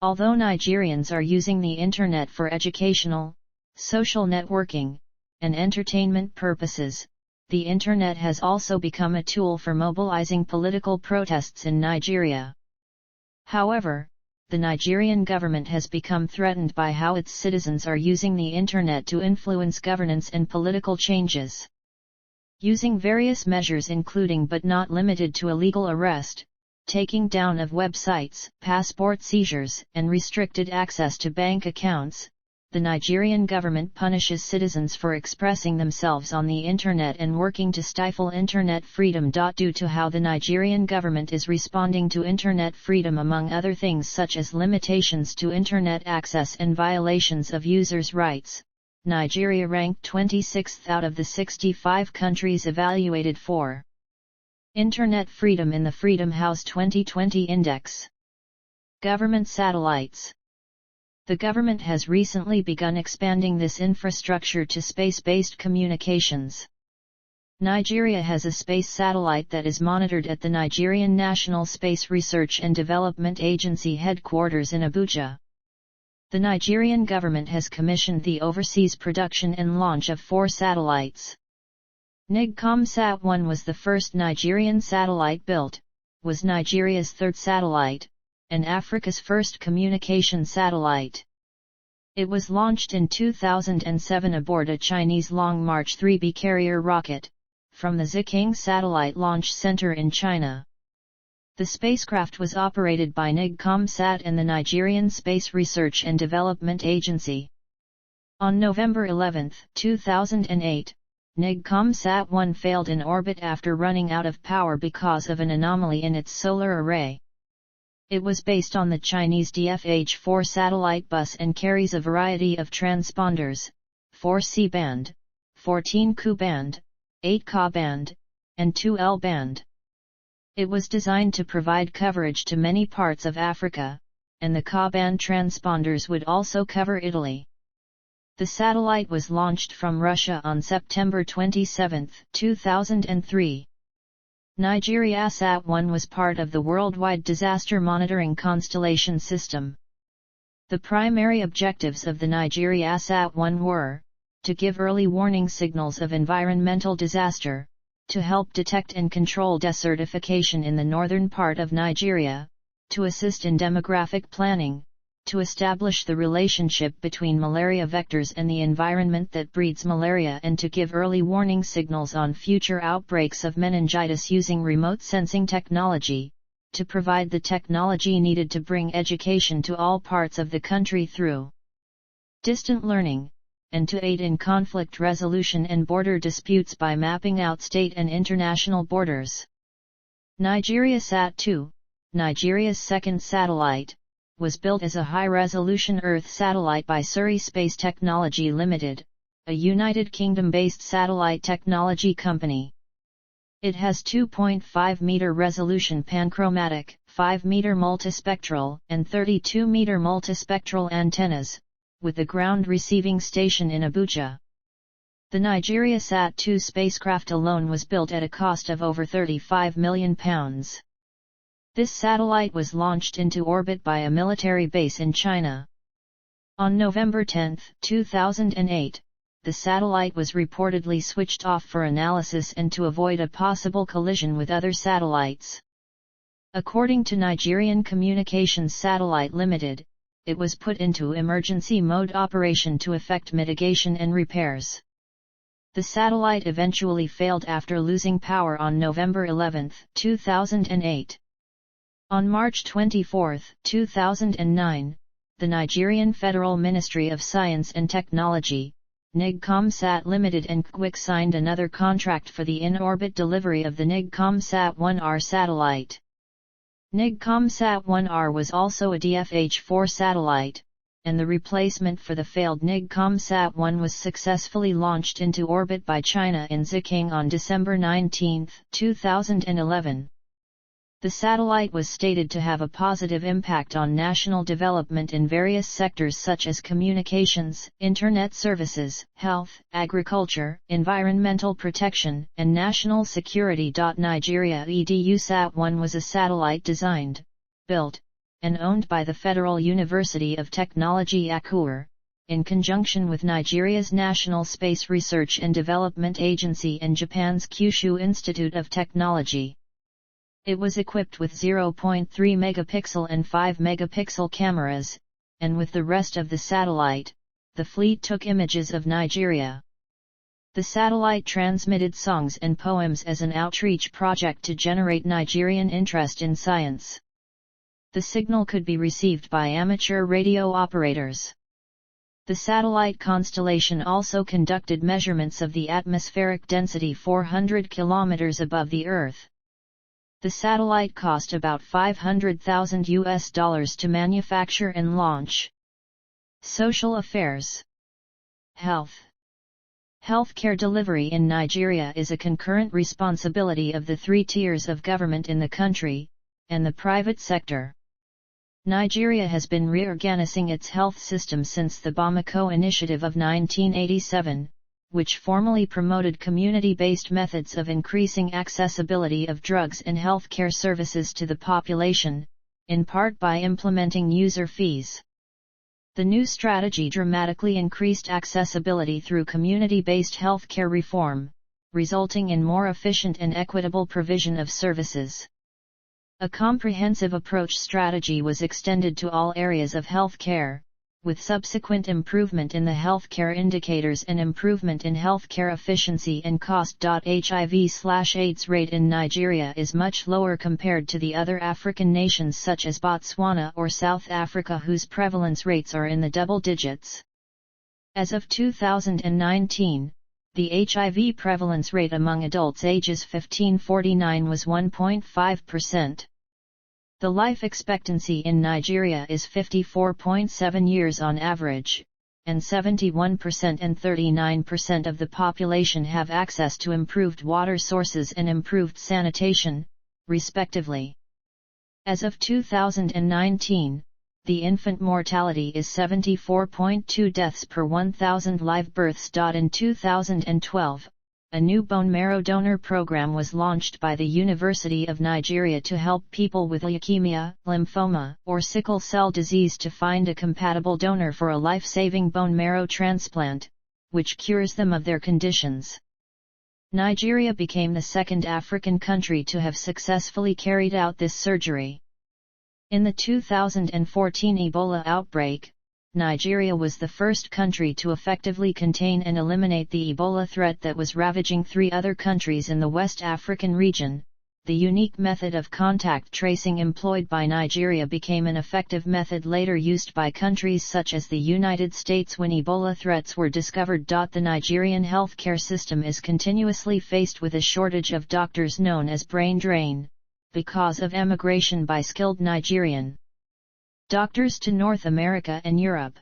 Although Nigerians are using the Internet for educational, social networking, and entertainment purposes, the Internet has also become a tool for mobilizing political protests in Nigeria. However, the Nigerian government has become threatened by how its citizens are using the Internet to influence governance and political changes. Using various measures including but not limited to illegal arrest, taking down of websites, passport seizures, and restricted access to bank accounts, the Nigerian government punishes citizens for expressing themselves on the Internet and working to stifle Internet freedom. Due to how the Nigerian government is responding to Internet freedom, among other things such as limitations to Internet access and violations of users' rights, Nigeria ranked 26th out of the 65 countries evaluated for Internet freedom in the Freedom House 2020 Index. Government satellites. The government has recently begun expanding this infrastructure to space-based communications. Nigeria has a space satellite that is monitored at the Nigerian National Space Research and Development Agency headquarters in Abuja. The Nigerian government has commissioned the overseas production and launch of 4 satellites. NIGCOMSAT-1 was the first Nigerian satellite built, was Nigeria's 3rd satellite, and Africa's first communication satellite. It was launched in 2007 aboard a Chinese Long March 3B carrier rocket, from the Zhejiang Satellite Launch Center in China. The spacecraft was operated by NIGCOMSAT and the Nigerian Space Research and Development Agency. On November 11, 2008, NIGCOMSAT-1 failed in orbit after running out of power because of an anomaly in its solar array. It was based on the Chinese DFH-4 satellite bus and carries a variety of transponders, 4 C-band, 14 Ku-band, 8 Ka-band, and 2 L-band. It was designed to provide coverage to many parts of Africa, and the Ka-band transponders would also cover Italy. The satellite was launched from Russia on September 27, 2003. NigeriaSat-1 was part of the worldwide disaster monitoring constellation system. The primary objectives of the NigeriaSat-1 were to give early warning signals of environmental disaster, to help detect and control desertification in the northern part of Nigeria, to assist in demographic planning, to establish the relationship between malaria vectors and the environment that breeds malaria, and to give early warning signals on future outbreaks of meningitis using remote sensing technology, to provide the technology needed to bring education to all parts of the country through distant learning, and to aid in conflict resolution and border disputes by mapping out state and international borders. NigeriaSat-2, Nigeria's 2nd satellite, was built as a high-resolution Earth satellite by Surrey Space Technology Limited, a United Kingdom-based satellite technology company. It has 2.5-meter resolution panchromatic, 5-meter multispectral, and 32-meter multispectral antennas, with the ground receiving station in Abuja. The Nigeria Sat-2 spacecraft alone was built at a cost of over £35 million. This satellite was launched into orbit by a military base in China. On November 10, 2008, the satellite was reportedly switched off for analysis and to avoid a possible collision with other satellites. According to Nigerian Communications Satellite Limited, it was put into emergency mode operation to effect mitigation and repairs. The satellite eventually failed after losing power on November 11, 2008. On March 24, 2009, the Nigerian Federal Ministry of Science and Technology, NIGCOMSAT Limited and CWIC signed another contract for the in-orbit delivery of the NIGCOMSAT-1R satellite. NIGCOMSAT-1R was also a DFH-4 satellite, and the replacement for the failed NIGCOMSAT-1 was successfully launched into orbit by China in Ziqing on December 19, 2011. The satellite was stated to have a positive impact on national development in various sectors such as communications, internet services, health, agriculture, environmental protection, and national security. Nigeria EDUSAT-1 was a satellite designed, built, and owned by the Federal University of Technology Akure, in conjunction with Nigeria's National Space Research and Development Agency and Japan's Kyushu Institute of Technology. It was equipped with 0.3 megapixel and 5 megapixel cameras, and with the rest of the satellite, the fleet took images of Nigeria. The satellite transmitted songs and poems as an outreach project to generate Nigerian interest in science. The signal could be received by amateur radio operators. The satellite constellation also conducted measurements of the atmospheric density 400 kilometers above the Earth. The satellite cost about $500,000 to manufacture and launch. Social affairs. Health. Healthcare delivery in Nigeria is a concurrent responsibility of the three tiers of government in the country, and the private sector. Nigeria has been reorganizing its health system since the Bamako Initiative of 1987, which formally promoted community-based methods of increasing accessibility of drugs and healthcare services to the population, in part by implementing user fees. The new strategy dramatically increased accessibility through community-based healthcare reform, resulting in more efficient and equitable provision of services. A comprehensive approach strategy was extended to all areas of healthcare, with subsequent improvement in the healthcare indicators and improvement in healthcare efficiency and cost. HIV/AIDS rate in Nigeria is much lower compared to the other African nations such as Botswana or South Africa, whose prevalence rates are in the double digits. As of 2019, the HIV prevalence rate among adults ages 15-49 was 1.5%. The life expectancy in Nigeria is 54.7 years on average, and 71% and 39% of the population have access to improved water sources and improved sanitation, respectively. As of 2019, the infant mortality is 74.2 deaths per 1,000 live births. In 2012, a new bone marrow donor program was launched by the University of Nigeria to help people with leukemia, lymphoma, or sickle cell disease to find a compatible donor for a life-saving bone marrow transplant, which cures them of their conditions. Nigeria became the second African country to have successfully carried out this surgery. In the 2014 Ebola outbreak, Nigeria was the first country to effectively contain and eliminate the Ebola threat that was ravaging three other countries in the West African region. The unique method of contact tracing employed by Nigeria became an effective method later used by countries such as the United States when Ebola threats were discovered. The Nigerian healthcare system is continuously faced with a shortage of doctors known as brain drain, because of emigration by skilled Nigerian doctors to North America and Europe.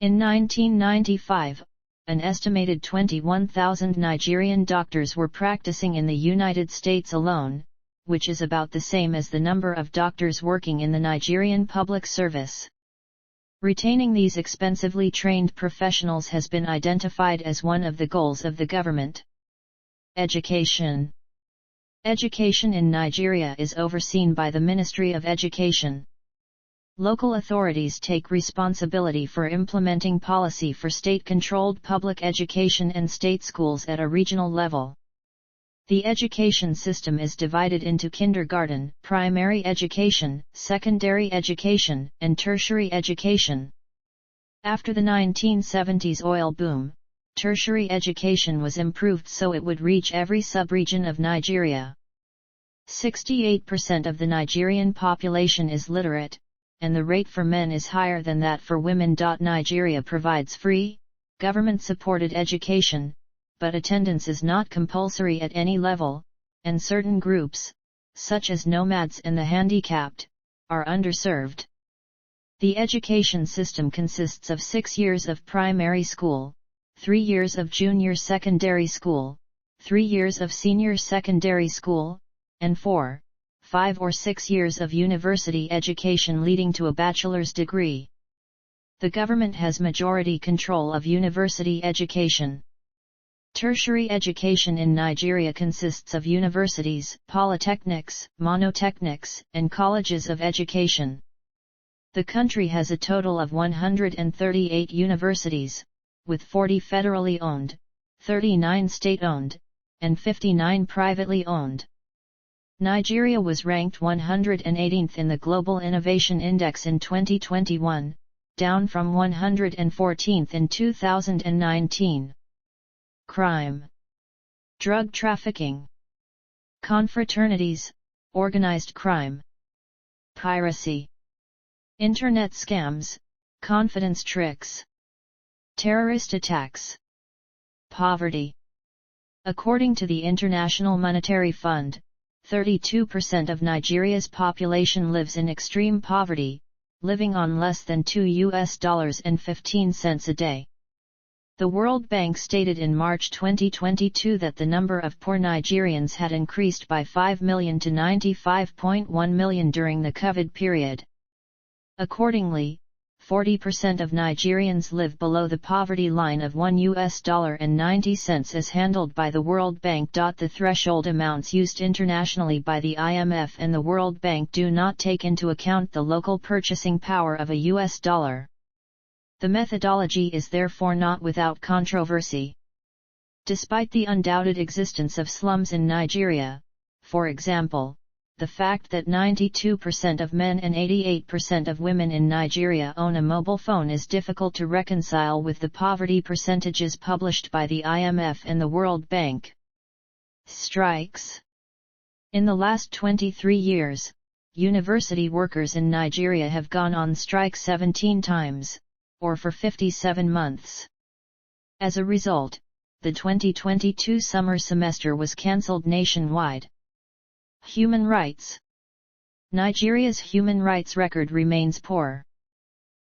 In 1995, an estimated 21,000 Nigerian doctors were practicing in the United States alone, which is about the same as the number of doctors working in the Nigerian public service. Retaining these expensively trained professionals has been identified as one of the goals of the government. Education. Education in Nigeria is overseen by the Ministry of Education. Local authorities take responsibility for implementing policy for state-controlled public education and state schools at a regional level. The education system is divided into kindergarten, primary education, secondary education, and tertiary education. After the 1970s oil boom, tertiary education was improved so it would reach every sub-region of Nigeria. 68% of the Nigerian population is literate, and the rate for men is higher than that for women. Nigeria provides free, government-supported education, but attendance is not compulsory at any level, and certain groups, such as nomads and the handicapped, are underserved. The education system consists of 6 years of primary school, 3 years of junior secondary school, 3 years of senior secondary school, and 4, 5 or 6 years of university education leading to a bachelor's degree. The government has majority control of university education. Tertiary education in Nigeria consists of universities, polytechnics, monotechnics, and colleges of education. The country has a total of 138 universities, with 40 federally owned, 39 state-owned, and 59 privately owned. Nigeria was ranked 118th in the Global Innovation Index in 2021, down from 114th in 2019. Crime. Drug trafficking. Confraternities, organized crime. Piracy. Internet scams, confidence tricks. Terrorist attacks. Poverty. According to the International Monetary Fund, 32% of Nigeria's population lives in extreme poverty, living on less than $2.15 a day. The World Bank stated in March 2022 that the number of poor Nigerians had increased by 5 million to 95.1 million during the COVID period. Accordingly, 40% of Nigerians live below the poverty line of $1.90 as handled by the World Bank. The threshold amounts used internationally by the IMF and the World Bank do not take into account the local purchasing power of a US dollar. The methodology is therefore not without controversy. Despite the undoubted existence of slums in Nigeria, for example, the fact that 92% of men and 88% of women in Nigeria own a mobile phone is difficult to reconcile with the poverty percentages published by the IMF and the World Bank. Strikes. In the last 23 years, university workers in Nigeria have gone on strike 17 times, or for 57 months. As a result, the 2022 summer semester was cancelled nationwide. Human rights. Nigeria's human rights record remains poor.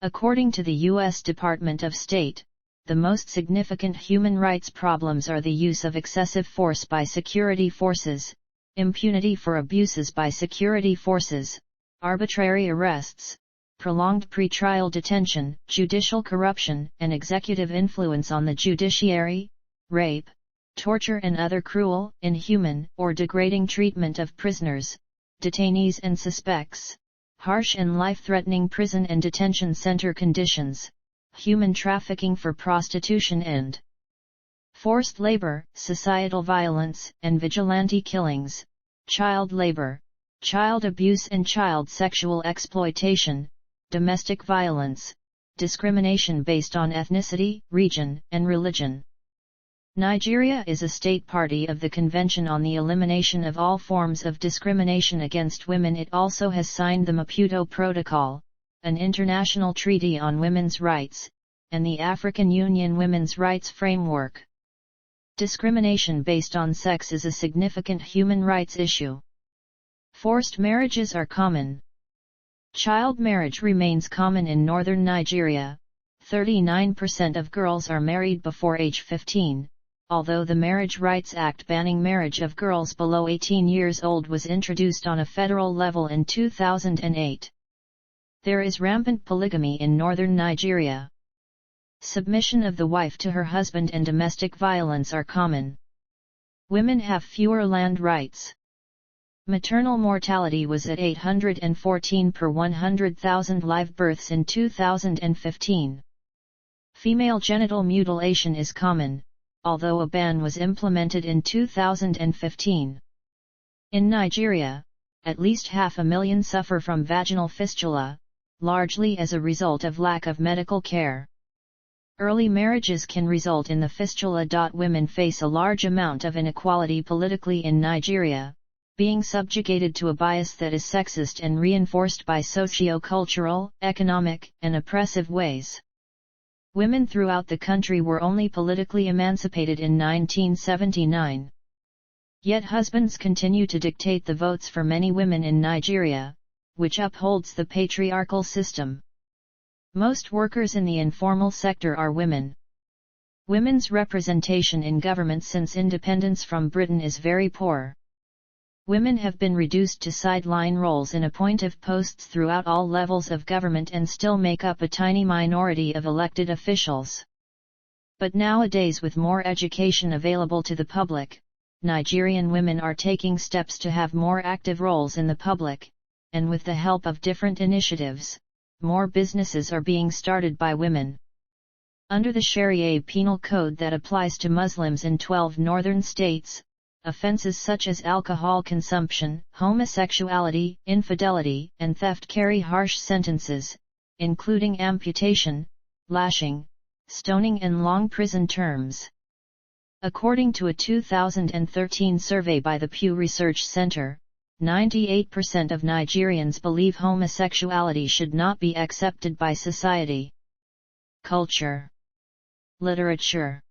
According to the U.S. Department of State, the most significant human rights problems are the use of excessive force by security forces, impunity for abuses by security forces, arbitrary arrests, prolonged pretrial detention, judicial corruption and executive influence on the judiciary, rape, torture and other cruel, inhuman, or degrading treatment of prisoners, detainees and suspects, harsh and life-threatening prison and detention center conditions, human trafficking for prostitution and forced labor, societal violence and vigilante killings, child labor, child abuse and child sexual exploitation, domestic violence, discrimination based on ethnicity, region, and religion. Nigeria is a state party of the Convention on the Elimination of All Forms of Discrimination Against Women. It also has signed the Maputo Protocol, an international treaty on women's rights, and the African Union Women's Rights Framework. Discrimination based on sex is a significant human rights issue. Forced marriages are common. Child marriage remains common in northern Nigeria. 39% of girls are married before age 15, although the Marriage Rights Act banning marriage of girls below 18 years old was introduced on a federal level in 2008. There is rampant polygamy in northern Nigeria. Submission of the wife to her husband and domestic violence are common. Women have fewer land rights. Maternal mortality was at 814 per 100,000 live births in 2015. Female genital mutilation is common, although a ban was implemented in 2015. In Nigeria, at least 500,000 suffer from vaginal fistula, largely as a result of lack of medical care. Early marriages can result in the fistula. Women face a large amount of inequality politically in Nigeria, being subjugated to a bias that is sexist and reinforced by socio-cultural, economic, and oppressive ways. Women throughout the country were only politically emancipated in 1979. Yet husbands continue to dictate the votes for many women in Nigeria, which upholds the patriarchal system. Most workers in the informal sector are women. Women's representation in government since independence from Britain is very poor. Women have been reduced to sideline roles in appointive posts throughout all levels of government and still make up a tiny minority of elected officials. But nowadays, with more education available to the public, Nigerian women are taking steps to have more active roles in the public, and with the help of different initiatives, more businesses are being started by women. Under the Sharia penal code that applies to Muslims in 12 northern states, offenses such as alcohol consumption, homosexuality, infidelity, and theft carry harsh sentences, including amputation, lashing, stoning and long prison terms. According to a 2013 survey by the Pew Research Center, 98% of Nigerians believe homosexuality should not be accepted by society. Culture. Literature.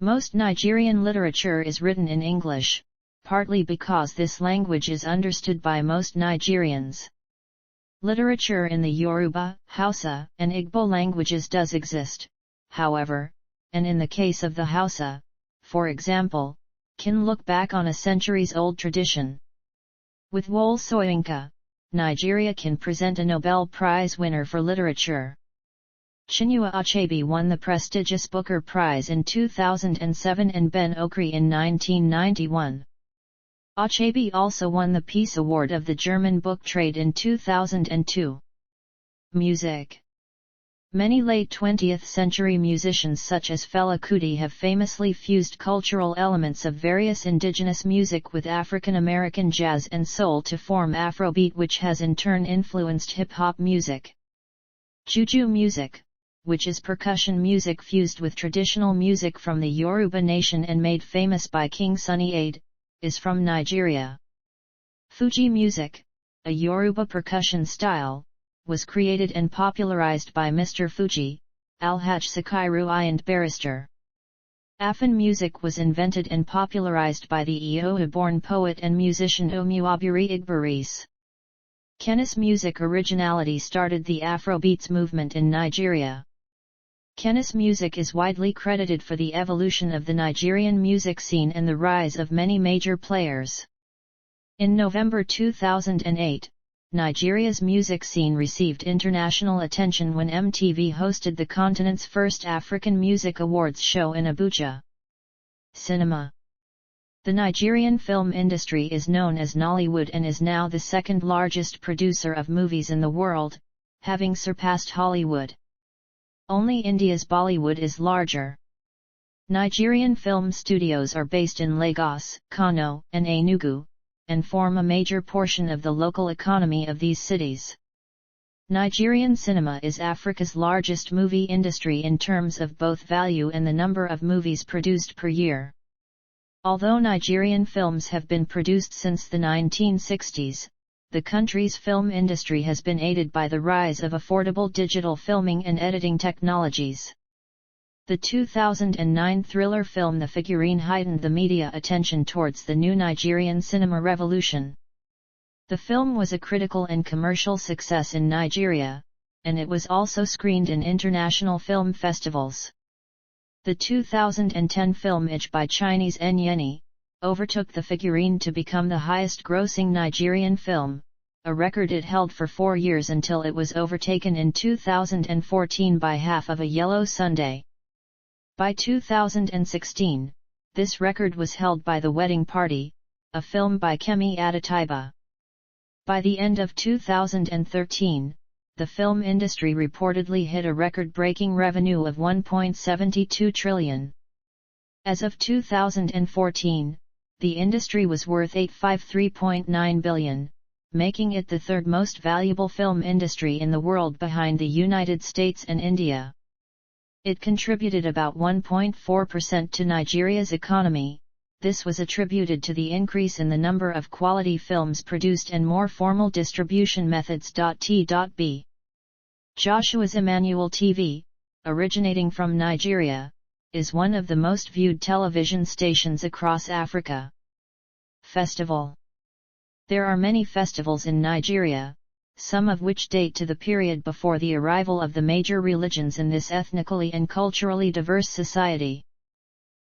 Most Nigerian literature is written in English, partly because this language is understood by most Nigerians. Literature in the Yoruba, Hausa, and Igbo languages does exist, however, and in the case of the Hausa, for example, can look back on a centuries-old tradition. With Wole Soyinka, Nigeria can present a Nobel Prize winner for literature. Chinua Achebe won the prestigious Booker Prize in 2007 and Ben Okri in 1991. Achebe also won the Peace Award of the German Book Trade in 2002. Music. Many late 20th century musicians such as Fela Kuti have famously fused cultural elements of various indigenous music with African American jazz and soul to form Afrobeat, which has in turn influenced hip-hop music. Juju music, which is percussion music fused with traditional music from the Yoruba nation and made famous by King Sunny Ade, is from Nigeria. Fuji music, a Yoruba percussion style, was created and popularized by Mr. Fuji, Alhaj Sakiru I and Barrister. Afan music was invented and popularized by the Iyoha-born poet and musician Omuabiri Igbaris. Kenis music originality started the Afrobeats movement in Nigeria. Kenis music is widely credited for the evolution of the Nigerian music scene and the rise of many major players. In November 2008, Nigeria's music scene received international attention when MTV hosted the continent's first African Music Awards show in Abuja. Cinema. The Nigerian film industry is known as Nollywood and is now the second largest producer of movies in the world, having surpassed Hollywood. Only India's Bollywood is larger. Nigerian film studios are based in Lagos, Kano, and Enugu, and form a major portion of the local economy of these cities. Nigerian cinema is Africa's largest movie industry in terms of both value and the number of movies produced per year. Although Nigerian films have been produced since the 1960s, the country's film industry has been aided by the rise of affordable digital filming and editing technologies. The 2009 thriller film The Figurine heightened the media attention towards the new Nigerian cinema revolution. The film was a critical and commercial success in Nigeria, and it was also screened in international film festivals. The 2010 film Age by Chinese Nyeni overtook The Figurine to become the highest-grossing Nigerian film, a record it held for 4 years until it was overtaken in 2014 by Half of a Yellow Sunday. By 2016, this record was held by The Wedding Party, a film by Kemi Adetiba. By the end of 2013, the film industry reportedly hit a record-breaking revenue of 1.72 trillion. As of 2014, the industry was worth 853.9 billion, making it the third most valuable film industry in the world behind the United States and India. It contributed about 1.4% to Nigeria's economy. This was attributed to the increase in the number of quality films produced and more formal distribution methods. T.B. Joshua's Emmanuel TV, originating from Nigeria, is one of the most viewed television stations across Africa. Festival. There are many festivals in Nigeria, some of which date to the period before the arrival of the major religions in this ethnically and culturally diverse society.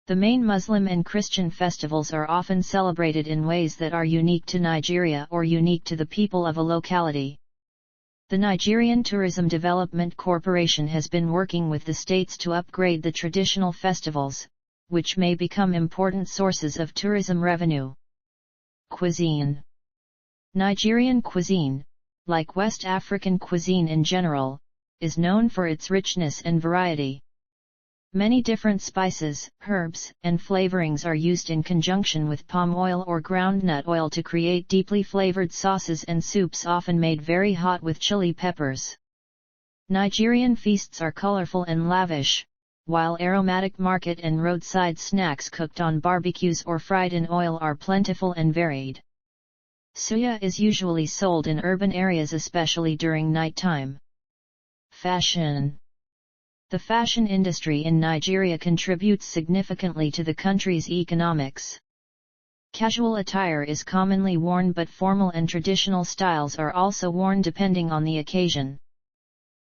The main Muslim and Christian festivals are often celebrated in ways that are unique to Nigeria or unique to the people of a locality. The Nigerian Tourism Development Corporation has been working with the states to upgrade the traditional festivals, which may become important sources of tourism revenue. Cuisine. Nigerian cuisine, like West African cuisine in general, is known for its richness and variety. Many different spices, herbs, and flavorings are used in conjunction with palm oil or groundnut oil to create deeply flavored sauces and soups often made very hot with chili peppers. Nigerian feasts are colorful and lavish, while aromatic market and roadside snacks cooked on barbecues or fried in oil are plentiful and varied. Suya is usually sold in urban areas especially during nighttime. Fashion. The fashion industry in Nigeria contributes significantly to the country's economics. Casual attire is commonly worn, but formal and traditional styles are also worn depending on the occasion.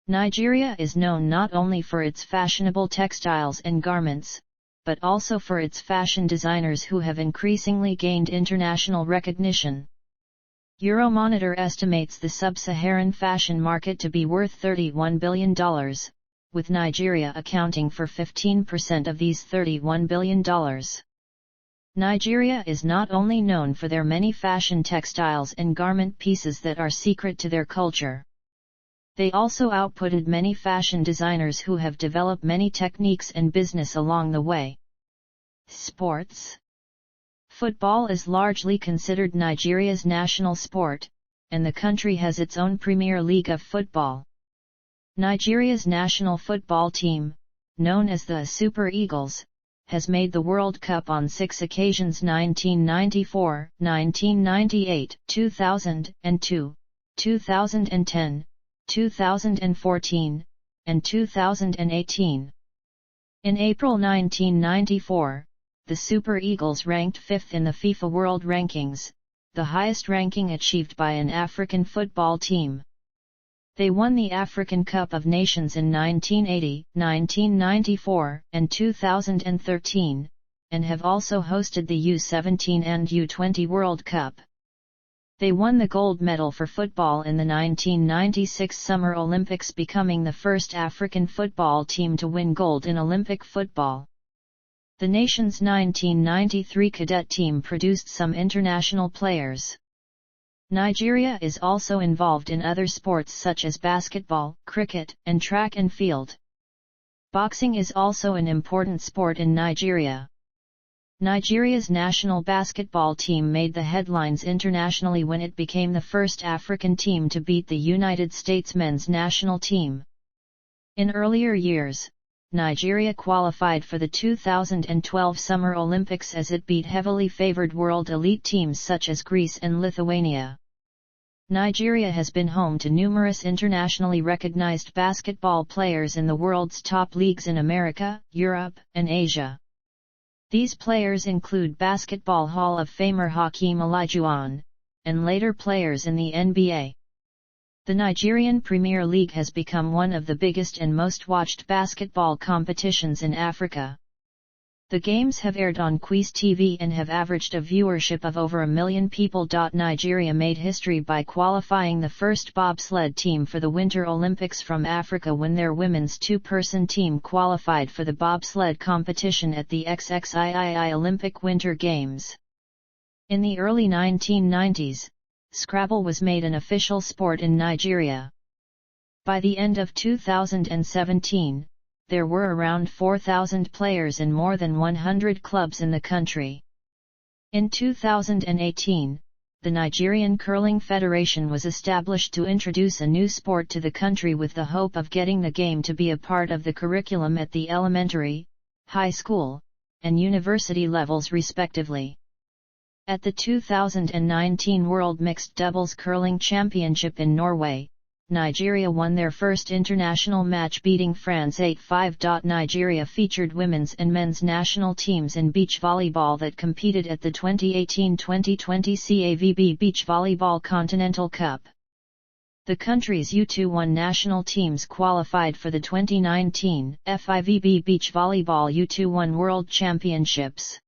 Nigeria is known not only for its fashionable textiles and garments, but also for its fashion designers who have increasingly gained international recognition. Euromonitor estimates the sub-Saharan fashion market to be worth $31 billion. With Nigeria accounting for 15% of these $31 billion. Nigeria is not only known for their many fashion textiles and garment pieces that are secret to their culture. They also outputted many fashion designers who have developed many techniques and business along the way. Sports. Football is largely considered Nigeria's national sport, and the country has its own Premier League of football. Nigeria's national football team, known as the Super Eagles, has made the World Cup on 6 occasions: 1994, 1998, 2002, 2010, 2014, and 2018. In April 1994, the Super Eagles ranked 5th in the FIFA World Rankings, the highest ranking achieved by an African football team. They won the African Cup of Nations in 1980, 1994, and 2013, and have also hosted the U17 and U20 World Cup. They won the gold medal for football in the 1996 Summer Olympics, becoming the first African football team to win gold in Olympic football. The nation's 1993 cadet team produced some international players. Nigeria is also involved in other sports such as basketball, cricket, and track and field. Boxing is also an important sport in Nigeria. Nigeria's national basketball team made the headlines internationally when it became the first African team to beat the United States men's national team. In earlier years, Nigeria qualified for the 2012 Summer Olympics as it beat heavily favored world elite teams such as Greece and Lithuania. Nigeria has been home to numerous internationally recognized basketball players in the world's top leagues in America, Europe, and Asia. These players include Basketball Hall of Famer Hakeem Olajuwon, and later players in the NBA. The Nigerian Premier League has become one of the biggest and most watched basketball competitions in Africa. The games have aired on Quiz TV and have averaged a viewership of over 1 million people. Nigeria made history by qualifying the first bobsled team for the Winter Olympics from Africa when their women's two-person team qualified for the bobsled competition at the XXIII Olympic Winter Games. In the early 1990s, Scrabble was made an official sport in Nigeria. By the end of 2017, there were around 4,000 players in more than 100 clubs in the country. In 2018, the Nigerian Curling Federation was established to introduce a new sport to the country with the hope of getting the game to be a part of the curriculum at the elementary, high school, and university levels respectively. At the 2019 World Mixed Doubles Curling Championship in Norway, Nigeria won their first international match beating France 8-5. Nigeria featured women's and men's national teams in beach volleyball that competed at the 2018-2020 CAVB Beach Volleyball Continental Cup. The country's U21 national teams qualified for the 2019 FIVB Beach Volleyball U21 World Championships.